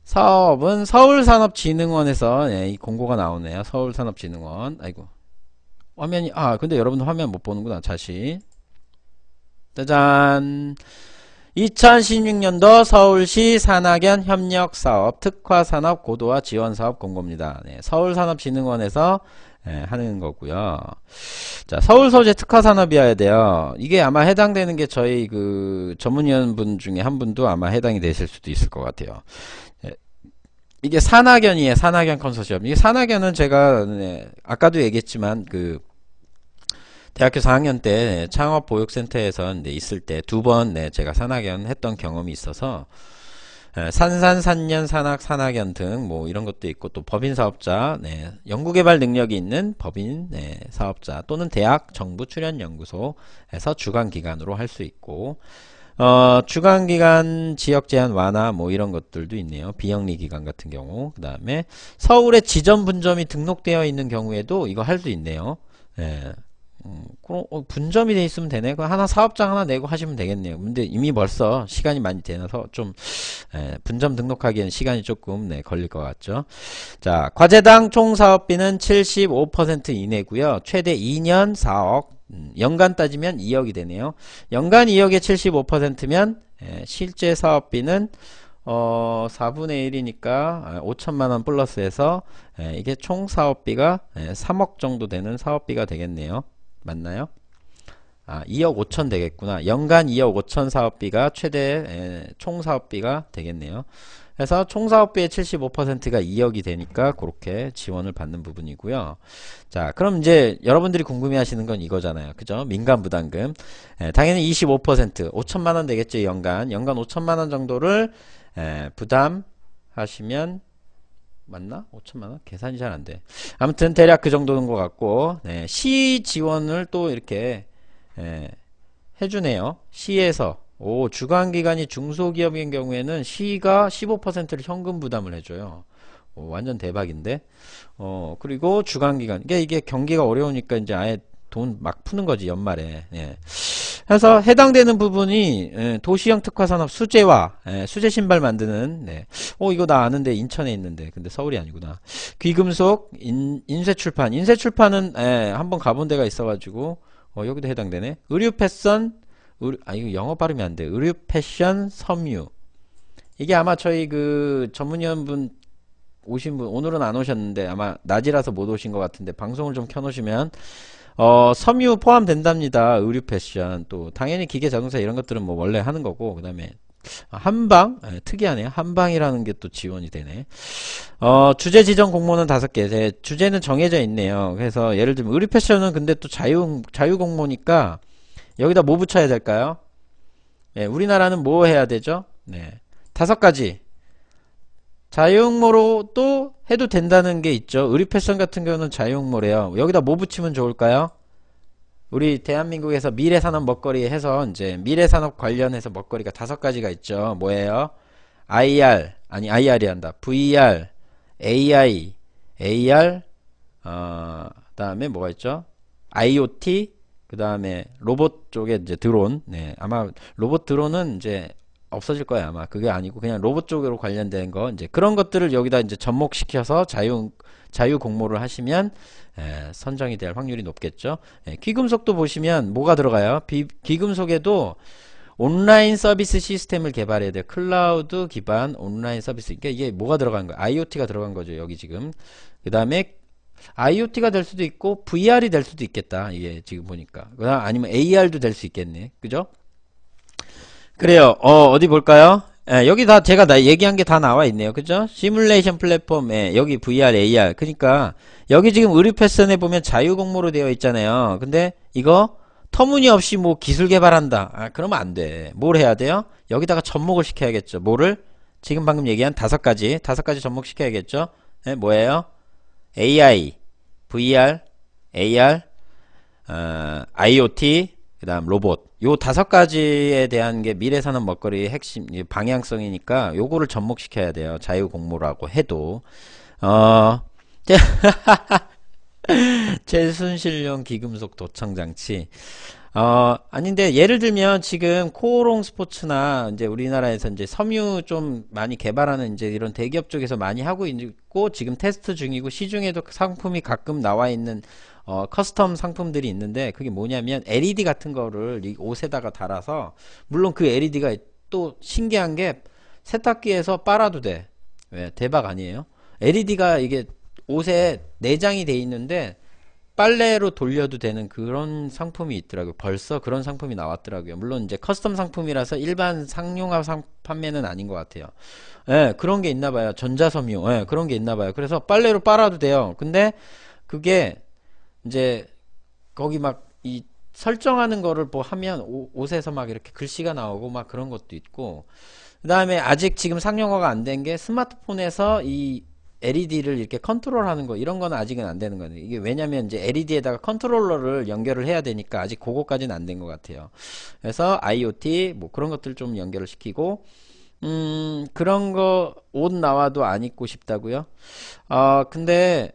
사업은 서울산업진흥원에서, 이 공고가 나오네요. 서울산업진흥원. 아이고. 화면이 근데 여러분들 화면 못 보는구나. 다시 짜잔. 2016년도 서울시 산학연 협력사업 특화산업 고도화 지원사업 공고입니다. 서울산업진흥원에서 하는 거고요. 자, 서울 소재 특화산업이어야 돼요. 이게 아마 해당되는 게 저희 그 전문위원분 중에 한 분도 아마 해당이 되실 수도 있을 것 같아요. 이게 산학연이에요. 산학연 컨소시엄. 이게 산학연은 제가 아까도 얘기했지만 그 대학교 4학년 때 창업보육센터에서 있을 때 두 번 제가 산학연 했던 경험이 있어서 산산, 산년, 산학, 산학연 등 뭐 이런 것도 있고 또 법인 사업자, 연구개발 능력이 있는 법인 사업자 또는 대학, 정부 출연연구소에서 주관기관으로 할 수 있고 주관기관 지역 제한 완화 뭐 이런 것들도 있네요. 비영리 기관 같은 경우. 그 다음에 서울에 지점 분점이 등록되어 있는 경우에도 이거 할 수 있네요. 그럼 분점이 돼 있으면 되네. 그 하나 사업장 하나 내고 하시면 되겠네요. 근데 이미 벌써 시간이 많이 되어서 좀 분점 등록하기에는 시간이 조금 걸릴 것 같죠. 자, 과제당 총 사업비는 75% 이내고요. 최대 2년 4억. 연간 따지면 2억이 되네요. 연간 2억에 75%면 실제 사업비는 4분의 1이니까 5천만원 플러스해서 이게 총 사업비가 3억 정도 되는 사업비가 되겠네요. 맞나요? 2억 5천 되겠구나. 연간 2억 5천 사업비가 최대 총 사업비가 되겠네요. 그래서 총 사업비의 75%가 2억이 되니까 그렇게 지원을 받는 부분이고요. 자, 그럼 이제 여러분들이 궁금해 하시는 건 이거잖아요. 그죠? 민간 부담금. 당연히 25%, 5천만 원 되겠죠, 연간. 연간 5천만 원 정도를 부담하시면 맞나? 5천만 원? 계산이 잘 안 돼. 아무튼 대략 그 정도는 것 같고, 시 지원을 또 이렇게 해주네요. 시에서 주관기관이 중소기업인 경우에는 시가 15%를 현금 부담을 해줘요. 완전 대박인데. 그리고 주간기간. 이게 경기가 어려우니까 이제 아예 돈 막 푸는 거지, 연말에. 예. 그래서 해당되는 부분이 도시형 특화산업 수제화, 수제 신발 만드는. 네. 이거 나 아는데 인천에 있는데 근데 서울이 아니구나. 귀금속, 인쇄출판. 인쇄출판은 한번 가본 데가 있어가지고 여기도 해당되네. 의류 패션, 이거 영어 발음이 안 돼. 의류 패션 섬유. 이게 아마 저희 그 전문위원분 오신 분, 오늘은 안 오셨는데 아마 낮이라서 못 오신 것 같은데 방송을 좀 켜놓으시면 섬유 포함된답니다. 의류 패션. 또 당연히 기계 자동차 이런 것들은 뭐 원래 하는 거고, 그 다음에 한방. 특이하네요. 한방이라는 게 또 지원이 되네. 주제 지정 공모는 5개. 주제는 정해져 있네요. 그래서 예를 들면 의류 패션은 근데 또 자유 공모니까 여기다 뭐 붙여야 될까요? 네, 우리나라는 뭐 해야 되죠? 네, 5가지. 자유응모로 또 해도 된다는 게 있죠. 의류 패션 같은 경우는 자유응모래요. 여기다 뭐 붙이면 좋을까요? 우리 대한민국에서 미래산업 먹거리 해서 이제 미래산업 관련해서 먹거리가 5가지가 있죠. 뭐예요? IR, 아니 IR이 한다. VR, AI, AR, 그다음에 뭐가 있죠? IoT, 그다음에 로봇 쪽에 이제 드론. 네, 아마 로봇 드론은 이제 없어질 거야 아마. 그게 아니고 그냥 로봇 쪽으로 관련된 거, 이제 그런 것들을 여기다 이제 접목시켜서 자유 공모를 하시면 선정이 될 확률이 높겠죠. 귀금속도 보시면 뭐가 들어가요? 귀금속에도 온라인 서비스 시스템을 개발해야 돼요. 클라우드 기반 온라인 서비스. 그러니까 이게 뭐가 들어간 거야? IoT가 들어간 거죠 여기 지금. 그 다음에 IoT가 될 수도 있고 VR이 될 수도 있겠다. 이게 지금 보니까. 그다음 아니면 AR도 될 수 있겠네. 그죠? 그래요. 어디 볼까요? 여기 다 제가 얘기한 게 다 나와 있네요. 그죠? 시뮬레이션 플랫폼, 여기 VR, AR. 그러니까 여기 지금 의류 패션에 보면 자유 공모로 되어 있잖아요. 근데 이거 터무니없이 뭐 기술 개발한다. 그러면 안 돼. 뭘 해야 돼요? 여기다가 접목을 시켜야겠죠. 뭐를? 지금 방금 얘기한 5가지 접목시켜야겠죠. 뭐예요? AI, VR, AR, IoT, 그 다음 로봇. 요 5가지에 대한 게 미래산업 먹거리의 핵심 방향성이니까 요거를 접목시켜야 돼요. 자유공모라고 해도. 최순실용 기금속 도청장치. 아닌데 예를 들면 지금 코오롱 스포츠나 이제 우리나라에서 이제 섬유 좀 많이 개발하는 이제 이런 대기업 쪽에서 많이 하고 있고 지금 테스트 중이고 시중에도 상품이 가끔 나와 있는 커스텀 상품들이 있는데, 그게 뭐냐면 LED 같은 거를 이 옷에다가 달아서, 물론 그 LED가 또 신기한 게 세탁기에서 빨아도 돼. 왜? 대박 아니에요? LED가 이게 옷에 내장이 돼 있는데 빨래로 돌려도 되는 그런 상품이 있더라고요. 벌써 그런 상품이 나왔더라고요. 물론 이제 커스텀 상품이라서 일반 상용화 판매는 아닌 것 같아요. 그런 게 있나 봐요. 전자섬유. 그런 게 있나 봐요. 그래서 빨래로 빨아도 돼요. 근데 그게 이제 거기 막 이 설정하는 거를 뭐 하면 옷에서 막 이렇게 글씨가 나오고 막 그런 것도 있고, 그 다음에 아직 지금 상용화가 안 된 게 스마트폰에서 이 LED를 이렇게 컨트롤하는 거, 이런 거는 아직은 안 되는 거예요. 이게 왜냐면 이제 LED에다가 컨트롤러를 연결을 해야 되니까 아직 그거까지는 안 된 것 같아요. 그래서 IoT 뭐 그런 것들 좀 연결을 시키고, 그런 거 옷 나와도 안 입고 싶다고요? 근데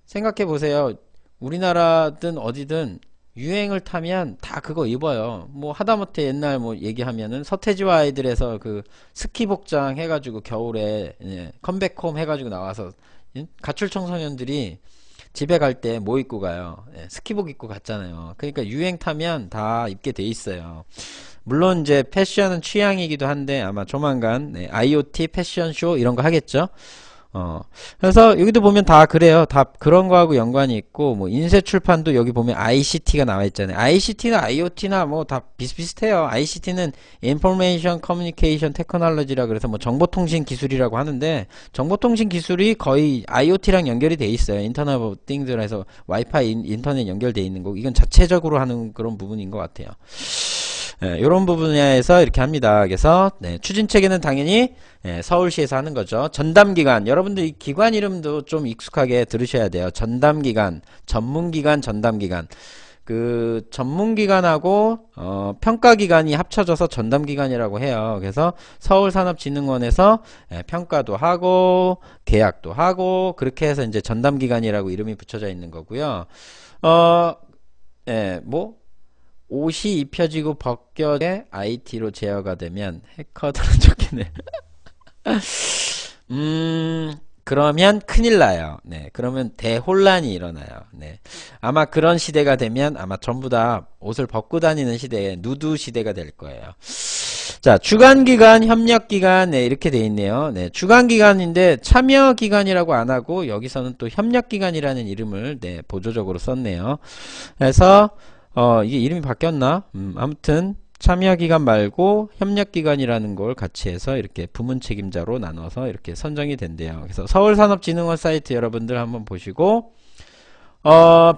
생각해 보세요. 우리나라든 어디든 유행을 타면 다 그거 입어요. 뭐 하다못해 옛날 뭐 얘기하면은 서태지와 아이들에서 그 스키 복장 해가지고 겨울에 컴백홈 해가지고 나와서 가출 청소년들이 집에 갈 때 뭐 입고 가요? 스키복 입고 갔잖아요. 그러니까 유행 타면 다 입게 돼 있어요. 물론 이제 패션은 취향이기도 한데 아마 조만간 IoT 패션쇼 이런 거 하겠죠. 그래서 여기도 보면 다 그래요. 다 그런 거하고 연관이 있고, 뭐 인쇄 출판도 여기 보면 ICT가 나와 있잖아요. ICT나 IoT나 뭐 다 비슷비슷해요. ICT는 Information Communication Technology라 그래서 뭐 정보통신 기술이라고 하는데, 정보통신 기술이 거의 IoT랑 연결이 돼 있어요. 인터넷 오브 띵스에서 와이파이 인터넷 연결돼 있는 거, 이건 자체적으로 하는 그런 부분인 것 같아요. 이런 부분에서 이렇게 합니다. 그래서 추진체계는 당연히 서울시에서 하는 거죠. 전담기관, 여러분들 이 기관 이름도 좀 익숙하게 들으셔야 돼요. 전담기관, 전문기관, 전담기관. 그 전문기관하고 평가기관이 합쳐져서 전담기관이라고 해요. 그래서 서울산업진흥원에서 평가도 하고 계약도 하고 그렇게 해서 이제 전담기관이라고 이름이 붙여져 있는 거고요. 뭐 옷이 입혀지고 벗겨져 IT로 제어가 되면 해커들은 좋겠네. 그러면 큰일 나요. 네, 그러면 대혼란이 일어나요. 네, 아마 그런 시대가 되면 아마 전부 다 옷을 벗고 다니는 시대에 누드 시대가 될 거예요. 자, 주관기관, 협력기관, 네, 이렇게 돼 있네요. 네, 주관기관인데 참여기관이라고 안 하고 여기서는 또 협력기관이라는 이름을 네, 보조적으로 썼네요. 그래서 이게 이름이 바뀌었나? 아무튼 참여기관 말고 협력기관이라는 걸 같이 해서 이렇게 부문 책임자로 나눠서 이렇게 선정이 된대요. 그래서 서울산업진흥원 사이트 여러분들 한번 보시고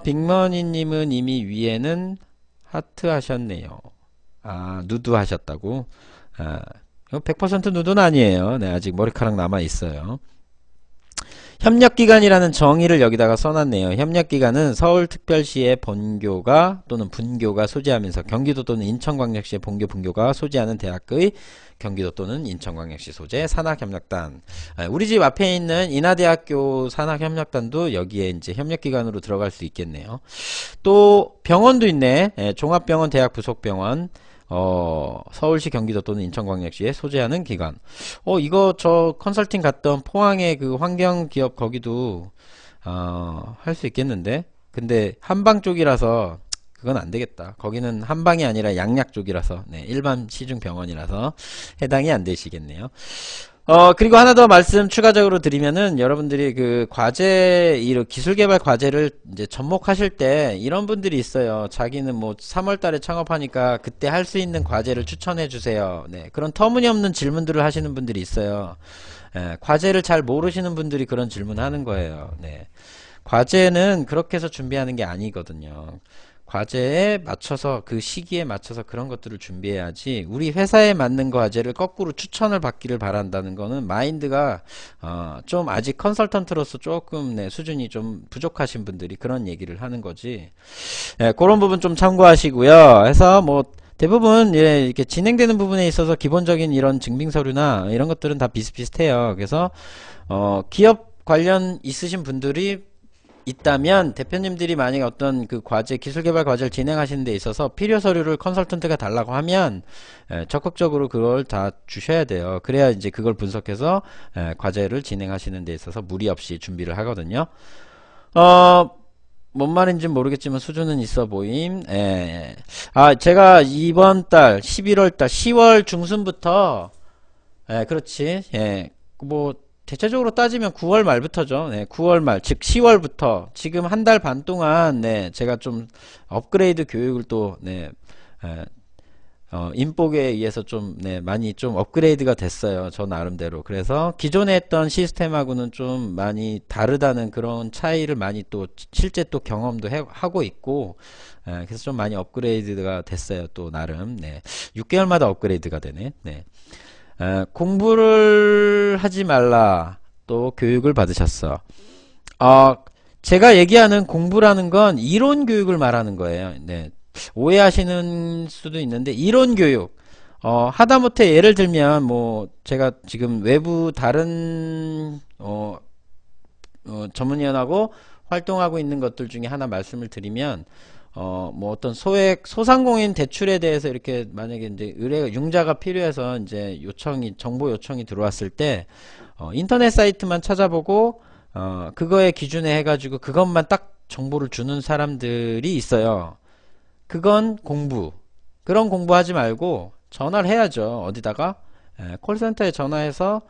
빅머니님은 이미 위에는 하트 하셨네요. 아, 누드 하셨다고. 100% 누드는 아니에요. 네, 아직 머리카락 남아 있어요. 협력기관이라는 정의를 여기다가 써놨네요. 협력기관은 서울특별시의 본교가 또는 분교가 소재하면서 경기도 또는 인천광역시의 본교, 분교가 소재하는 대학의 경기도 또는 인천광역시 소재 산학협력단. 우리 집 앞에 있는 인하대학교 산학협력단도 여기에 이제 협력기관으로 들어갈 수 있겠네요. 또 병원도 있네. 종합병원, 대학 부속병원. 서울시, 경기도 또는 인천광역시에 소재하는 기관. 이거 저 컨설팅 갔던 포항의 그 환경기업 거기도 할 수 있겠는데. 근데 한방 쪽이라서 그건 안 되겠다. 거기는 한방이 아니라 양약 쪽이라서 네, 일반 시중 병원이라서 해당이 안 되시겠네요. 그리고 하나 더 말씀 추가적으로 드리면은 여러분들이 그 과제, 이 기술개발 과제를 이제 접목하실 때 이런 분들이 있어요. 자기는 뭐 3월 달에 창업하니까 그때 할 수 있는 과제를 추천해 주세요. 네, 그런 터무니없는 질문들을 하시는 분들이 있어요. 과제를 잘 모르시는 분들이 그런 질문 하는 거예요. 네. 과제는 그렇게 해서 준비하는 게 아니거든요. 과제에 맞춰서 그 시기에 맞춰서 그런 것들을 준비해야지 우리 회사에 맞는 과제를 거꾸로 추천을 받기를 바란다는 거는 마인드가 좀 아직 컨설턴트로서 조금 네, 수준이 좀 부족하신 분들이 그런 얘기를 하는 거지. 그런 부분 좀 참고하시고요. 해서 뭐 대부분 이렇게 진행되는 부분에 있어서 기본적인 이런 증빙서류나 이런 것들은 다 비슷비슷해요. 그래서 기업 관련 있으신 분들이 있다면 대표님들이 만약에 어떤 그 과제, 기술개발 과제를 진행하시는 데 있어서 필요 서류를 컨설턴트가 달라고 하면 적극적으로 그걸 다 주셔야 돼요. 그래야 이제 그걸 분석해서 과제를 진행하시는 데 있어서 무리 없이 준비를 하거든요. 뭔 말인지 모르겠지만 수준은 있어 보임. 제가 이번 달 11월 달 10월 중순부터 그렇지. 뭐 대체적으로 따지면 9월 말부터죠. 네, 9월 말, 즉 10월부터 지금 한 달 반 동안 네, 제가 좀 업그레이드 교육을 또 네, 인복에 의해서 좀 네, 많이 좀 업그레이드가 됐어요. 저 나름대로. 그래서 기존에 했던 시스템하고는 좀 많이 다르다는 그런 차이를 많이 또 실제 또 경험도 하고 있고 그래서 좀 많이 업그레이드가 됐어요. 또 나름. 네. 6개월마다 업그레이드가 되네. 네. 공부를 하지 말라. 또 교육을 받으셨어. 제가 얘기하는 공부라는 건 이론 교육을 말하는 거예요. 네. 오해하시는 수도 있는데 이론 교육. 하다못해 예를 들면 뭐 제가 지금 외부 다른 전문위원하고 활동하고 있는 것들 중에 하나 말씀을 드리면 뭐 어떤 소상공인 대출에 대해서 이렇게 만약에 이제 융자가 필요해서 이제 정보 요청이 들어왔을 때, 인터넷 사이트만 찾아보고, 그거에 기준에 해가지고 그것만 딱 정보를 주는 사람들이 있어요. 그건 그런 공부하지 말고 전화를 해야죠. 어디다가? 콜센터에 전화해서,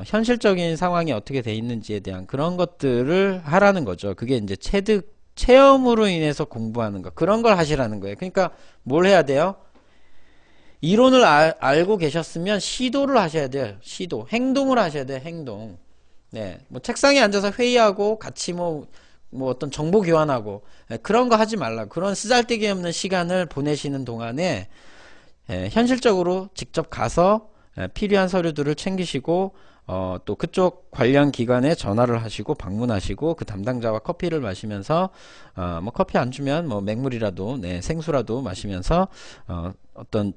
현실적인 상황이 어떻게 돼 있는지에 대한 그런 것들을 하라는 거죠. 그게 이제 체험으로 인해서 공부하는 거 그런 걸 하시라는 거예요. 그러니까 뭘 해야 돼요? 이론을 알고 계셨으면 시도를 하셔야 돼요. 행동을 하셔야 돼요. 행동. 네, 뭐 책상에 앉아서 회의하고 같이 뭐 어떤 정보 교환하고 그런 거 하지 말라. 그런 쓰잘데기 없는 시간을 보내시는 동안에 현실적으로 직접 가서 필요한 서류들을 챙기시고 또 그쪽 관련 기관에 전화를 하시고 방문하시고 그 담당자와 커피를 마시면서 뭐 커피 안 주면 뭐 맹물이라도 네, 생수라도 마시면서 어떤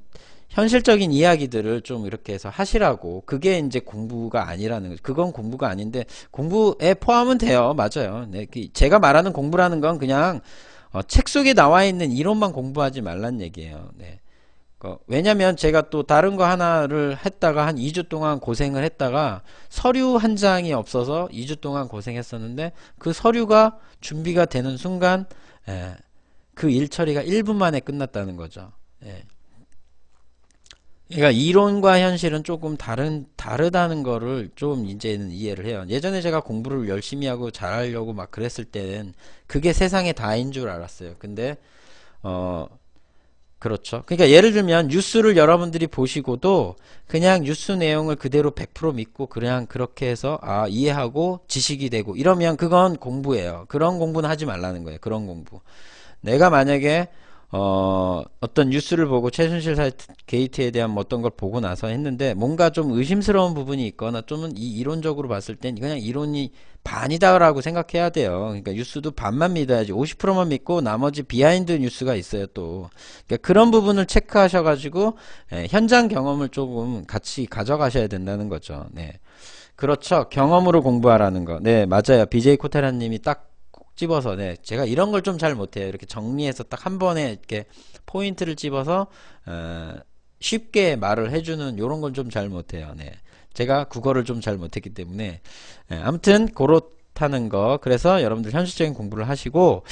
현실적인 이야기들을 좀 이렇게 해서 하시라고. 그게 이제 공부가 아니라는 거죠. 그건 공부가 아닌데 공부에 포함은 돼요. 맞아요. 네, 제가 말하는 공부라는 건 그냥 책 속에 나와 있는 이론만 공부하지 말란 얘기예요. 네. 왜냐면 제가 또 다른 거 하나를 했다가 한 2주 동안 고생을 했다가 서류 한 장이 없어서 2주 동안 고생했었는데 그 서류가 준비가 되는 순간 그 일 처리가 1분 만에 끝났다는 거죠. 예. 그러니까 이론과 현실은 조금 다르다는 거를 좀 이제는 이해를 해요. 예전에 제가 공부를 열심히 하고 잘하려고 막 그랬을 때는 그게 세상의 다인 줄 알았어요. 근데 어 그렇죠. 그러니까 예를 들면 뉴스를 여러분들이 보시고도 그냥 뉴스 내용을 그대로 100% 믿고 그냥 그렇게 해서 이해하고 지식이 되고 이러면 그건 공부예요. 그런 공부는 하지 말라는 거예요. 그런 공부. 내가 만약에 어떤 뉴스를 보고 최순실 사이트 게이트에 대한 뭐 어떤 걸 보고 나서 했는데 뭔가 좀 의심스러운 부분이 있거나 좀 이론적으로 봤을 땐 그냥 이론이 반이다라고 생각해야 돼요. 그러니까 뉴스도 반만 믿어야지. 50%만 믿고 나머지 비하인드 뉴스가 있어요 또. 그러니까 그런 부분을 체크하셔가지고 현장 경험을 조금 같이 가져가셔야 된다는 거죠. 네, 그렇죠. 경험으로 공부하라는 거. 네, 맞아요. BJ 코테라님이 딱 집어서, 네, 제가 이런 걸 좀 잘 못해요. 이렇게 정리해서 딱 한 번에 이렇게 포인트를 집어서 쉽게 말을 해주는 요런 걸 좀 잘 못해요. 네, 제가 국어를 좀 잘 못했기 때문에 아무튼 그렇다는 거. 그래서 여러분들 현실적인 공부를 하시고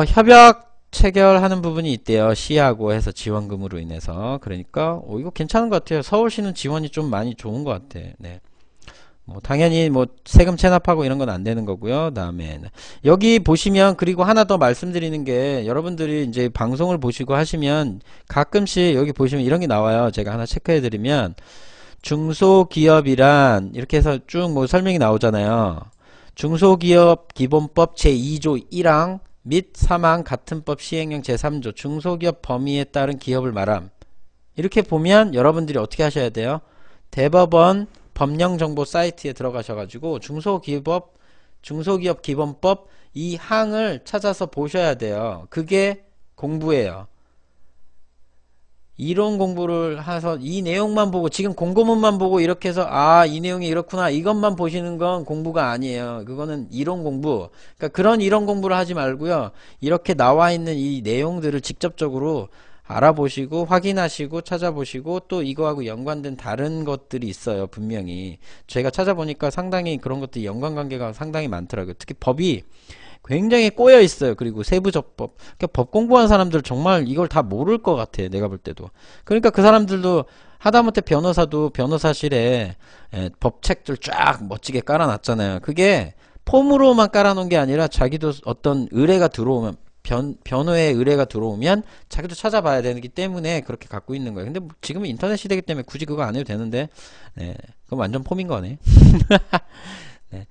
협약 체결하는 부분이 있대요. 시하고 해서 지원금으로 인해서. 그러니까 이거 괜찮은 것 같아요. 서울시는 지원이 좀 많이 좋은 것 같아. 네. 뭐 당연히 뭐 세금 체납하고 이런 건 안 되는 거고요. 다음에 여기 보시면, 그리고 하나 더 말씀드리는 게, 여러분들이 이제 방송을 보시고 하시면 가끔씩 여기 보시면 이런 게 나와요. 제가 하나 체크해 드리면 중소기업이란 이렇게 해서 쭉 뭐 설명이 나오잖아요. 중소기업 기본법 제2조 1항 및 3항 같은 법 시행령 제3조 중소기업 범위에 따른 기업을 말함. 이렇게 보면 여러분들이 어떻게 하셔야 돼요? 대법원 법령정보 사이트에 들어가셔가지고 중소기업 기본법 이 항을 찾아서 보셔야 돼요. 그게 공부예요. 이론 공부를 해서 이 내용만 보고, 지금 공고문만 보고 이렇게 해서 이 내용이 이렇구나 이것만 보시는 건 공부가 아니에요. 그거는 이론 공부. 그러니까 그런 이론 공부를 하지 말고요. 이렇게 나와 있는 이 내용들을 직접적으로 알아보시고 확인하시고 찾아보시고, 또 이거하고 연관된 다른 것들이 있어요. 분명히 제가 찾아보니까 상당히 그런 것들이 연관관계가 상당히 많더라고요. 특히 법이 굉장히 꼬여 있어요. 그리고 세부적법. 그러니까 법 공부한 사람들 정말 이걸 다 모를 것 같아. 내가 볼 때도. 그러니까 그 사람들도 하다못해 변호사도 변호사실에 법책들 쫙 멋지게 깔아놨잖아요. 그게 폼으로만 깔아놓은 게 아니라 자기도 어떤 의뢰가 들어오면, 변호의 의뢰가 들어오면 자기도 찾아봐야 되기 때문에 그렇게 갖고 있는 거예요. 근데 뭐 지금은 인터넷 시대이기 때문에 굳이 그거 안 해도 되는데, 네, 그건 완전 폼인 거네. 네.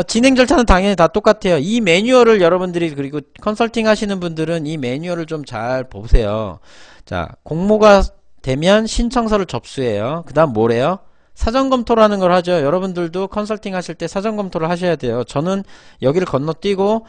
진행 절차는 당연히 다 똑같아요. 이 매뉴얼을 여러분들이, 그리고 컨설팅 하시는 분들은 이 매뉴얼을 좀 잘 보세요. 자, 공모가 되면 신청서를 접수해요. 그 다음 뭐래요? 사전검토라는 걸 하죠. 여러분들도 컨설팅 하실 때 사전검토를 하셔야 돼요. 저는 여기를 건너뛰고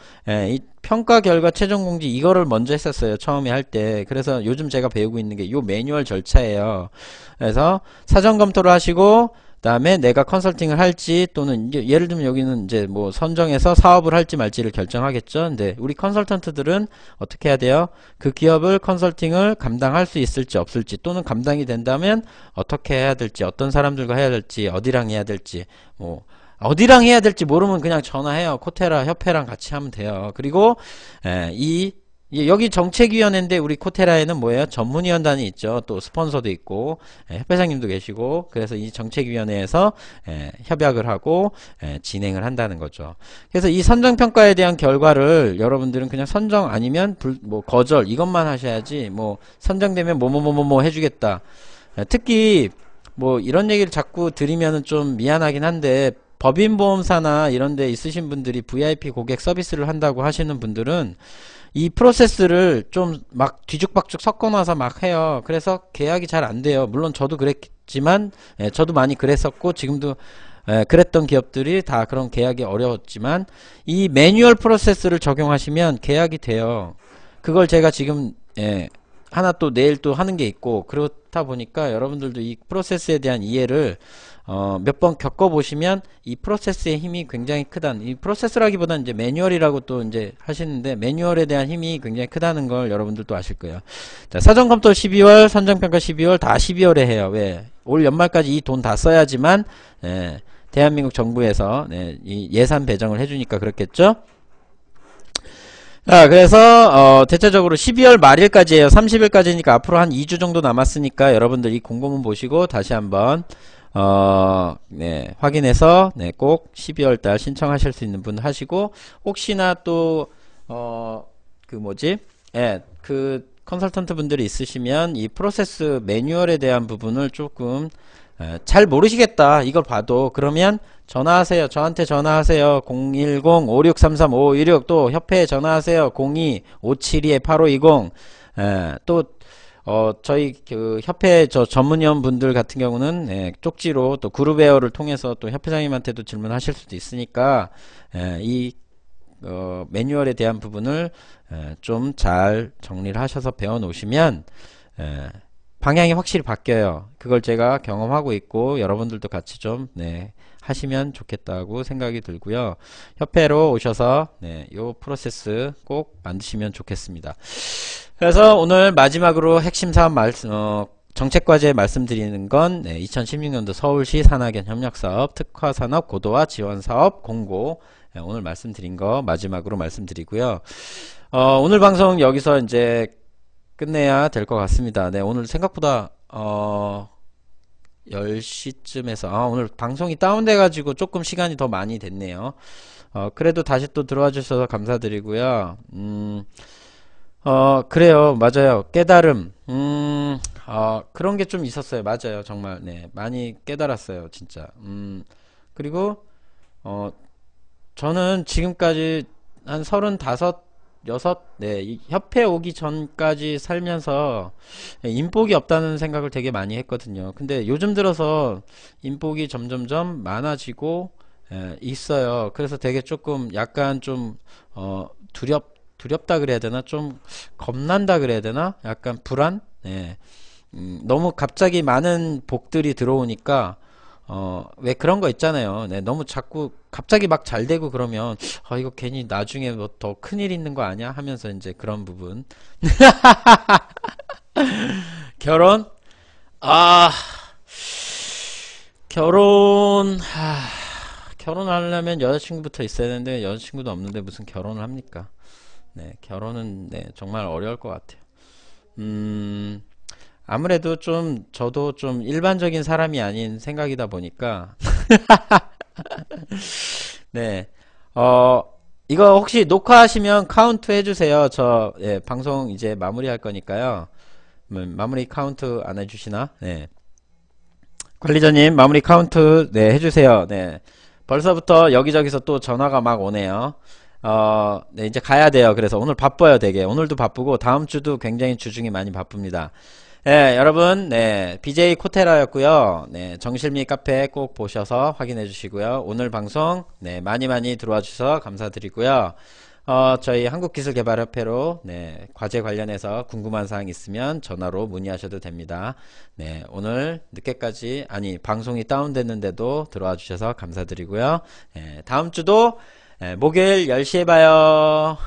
이 평가 결과 최종 공지 이거를 먼저 했었어요. 처음에 할 때. 그래서 요즘 제가 배우고 있는 게 요 매뉴얼 절차예요. 그래서 사전검토를 하시고, 다음에 내가 컨설팅을 할지, 또는 이제 예를 들면 여기는 이제 뭐 선정해서 사업을 할지 말지를 결정하겠죠. 근데 우리 컨설턴트들은 어떻게 해야 돼요? 그 기업을 컨설팅을 감당할 수 있을지 없을지, 또는 감당이 된다면 어떻게 해야 될지, 어떤 사람들과 해야 될지, 어디랑 해야 될지, 뭐 어디랑 해야 될지 모르면 그냥 전화해요. 코테라 협회랑 같이 하면 돼요. 그리고 여기 정책위원회인데 우리 코테라에는 뭐예요? 전문위원단이 있죠. 또 스폰서도 있고 협회장님도 계시고, 그래서 이 정책위원회에서 협약을 하고 진행을 한다는 거죠. 그래서 이 선정평가에 대한 결과를 여러분들은 그냥 선정 아니면 뭐 거절 이것만 하셔야지, 뭐 선정되면 뭐뭐뭐뭐 해주겠다. 특히 뭐 이런 얘기를 자꾸 드리면은 좀 미안하긴 한데, 법인보험사나 이런 데 있으신 분들이 VIP 고객 서비스를 한다고 하시는 분들은 이 프로세스를 좀 막 뒤죽박죽 섞어놔서 막 해요. 그래서 계약이 잘 안 돼요. 물론 저도 어려웠지만, 저도 많이 그랬었고, 지금도 그랬던 기업들이 다 그런 계약이 어려웠지만, 이 매뉴얼 프로세스를 적용하시면 계약이 돼요. 그걸 제가 지금 하나 또 내일 또 하는 게 있고, 그렇다 보니까 여러분들도 이 프로세스에 대한 이해를 몇 번 겪어보시면 이 프로세스의 힘이 굉장히 크다는, 이 프로세스라기보다는 이제 매뉴얼이라고 또 이제 하시는데, 매뉴얼에 대한 힘이 굉장히 크다는 걸 여러분들도 아실 거예요. 자, 사전검토 12월, 선정평가 12월, 다 12월에 해요. 왜? 올 연말까지 이 돈 다 써야지만 대한민국 정부에서 이 예산 배정을 해주니까 그렇겠죠? 자, 그래서 대체적으로 12월 말일까지예요. 30일까지니까 앞으로 한 2주 정도 남았으니까 여러분들 이 공고문 보시고 다시 한번 확인해서 꼭 12월 달 신청하실 수 있는 분 하시고, 혹시나 또 그 컨설턴트 분들이 있으시면 이 프로세스 매뉴얼에 대한 부분을 조금 잘 모르시겠다 이걸 봐도, 그러면 전화하세요. 저한테 전화하세요. 010-5633-5516, 또 협회에 전화하세요. 02-572-8520. 또 저희 그 협회 전문위원 분들 같은 경우는 쪽지로 또 그룹웨어를 통해서 또 협회장님한테도 질문하실 수도 있으니까 이 매뉴얼에 대한 부분을 좀 잘 정리를 하셔서 배워 놓으시면 방향이 확실히 바뀌어요. 그걸 제가 경험하고 있고 여러분들도 같이 좀 하시면 좋겠다고 생각이 들고요. 협회로 오셔서 요 프로세스 꼭 만드시면 좋겠습니다. 그래서 오늘 마지막으로 핵심 사업 정책과제 말씀드리는 건 2016년도 서울시 산학연 협력사업 특화산업 고도화 지원사업 공고, 오늘 말씀드린 거 마지막으로 말씀드리고요. 오늘 방송 여기서 이제 끝내야 될 것 같습니다. 오늘 생각보다 10시쯤에서 오늘 방송이 다운돼 가지고 조금 시간이 더 많이 됐네요. 그래도 다시 또 들어와 주셔서 감사드리고요. 그래요. 맞아요. 깨달음. 그런 게 좀 있었어요. 맞아요. 정말, 많이 깨달았어요. 진짜. 그리고, 저는 지금까지 한 35, 이 협회 오기 전까지 살면서 인복이 없다는 생각을 되게 많이 했거든요. 근데 요즘 들어서 인복이 점점점 많아지고, 있어요. 그래서 되게 조금, 약간 좀, 두렵다 그래야 되나? 좀 겁난다 그래야 되나? 약간 불안? 너무 갑자기 많은 복들이 들어오니까 왜 그런 거 있잖아요. 너무 자꾸 갑자기 막 잘 되고 그러면 이거 괜히 나중에 뭐 더 큰일 있는 거 아니야? 하면서 이제 그런 부분. 결혼? 아, 결혼하려면 여자친구부터 있어야 되는데 여자친구도 없는데 무슨 결혼을 합니까? 결혼은 정말 어려울 것 같아요. 아무래도 좀 저도 좀 일반적인 사람이 아닌 생각이다 보니까 네, 이거 혹시 녹화하시면 카운트 해주세요. 저 방송 이제 마무리할 거니까요. 마무리 카운트 안 해주시나? 관리자님 마무리 카운트 해주세요. 벌써부터 여기저기서 또 전화가 막 오네요. 이제 가야 돼요. 그래서 오늘 바빠요, 되게. 오늘도 바쁘고, 다음 주도 굉장히 주중에 많이 바쁩니다. 여러분, BJ 코테라였고요. 정실미 카페 꼭 보셔서 확인해 주시고요. 오늘 방송, 많이 많이 들어와 주셔서 감사드리고요. 저희 한국기술개발협회로, 과제 관련해서 궁금한 사항 있으면 전화로 문의하셔도 됩니다. 오늘 늦게까지, 방송이 다운됐는데도 들어와 주셔서 감사드리고요. 다음 주도 목요일 10시에 봐요.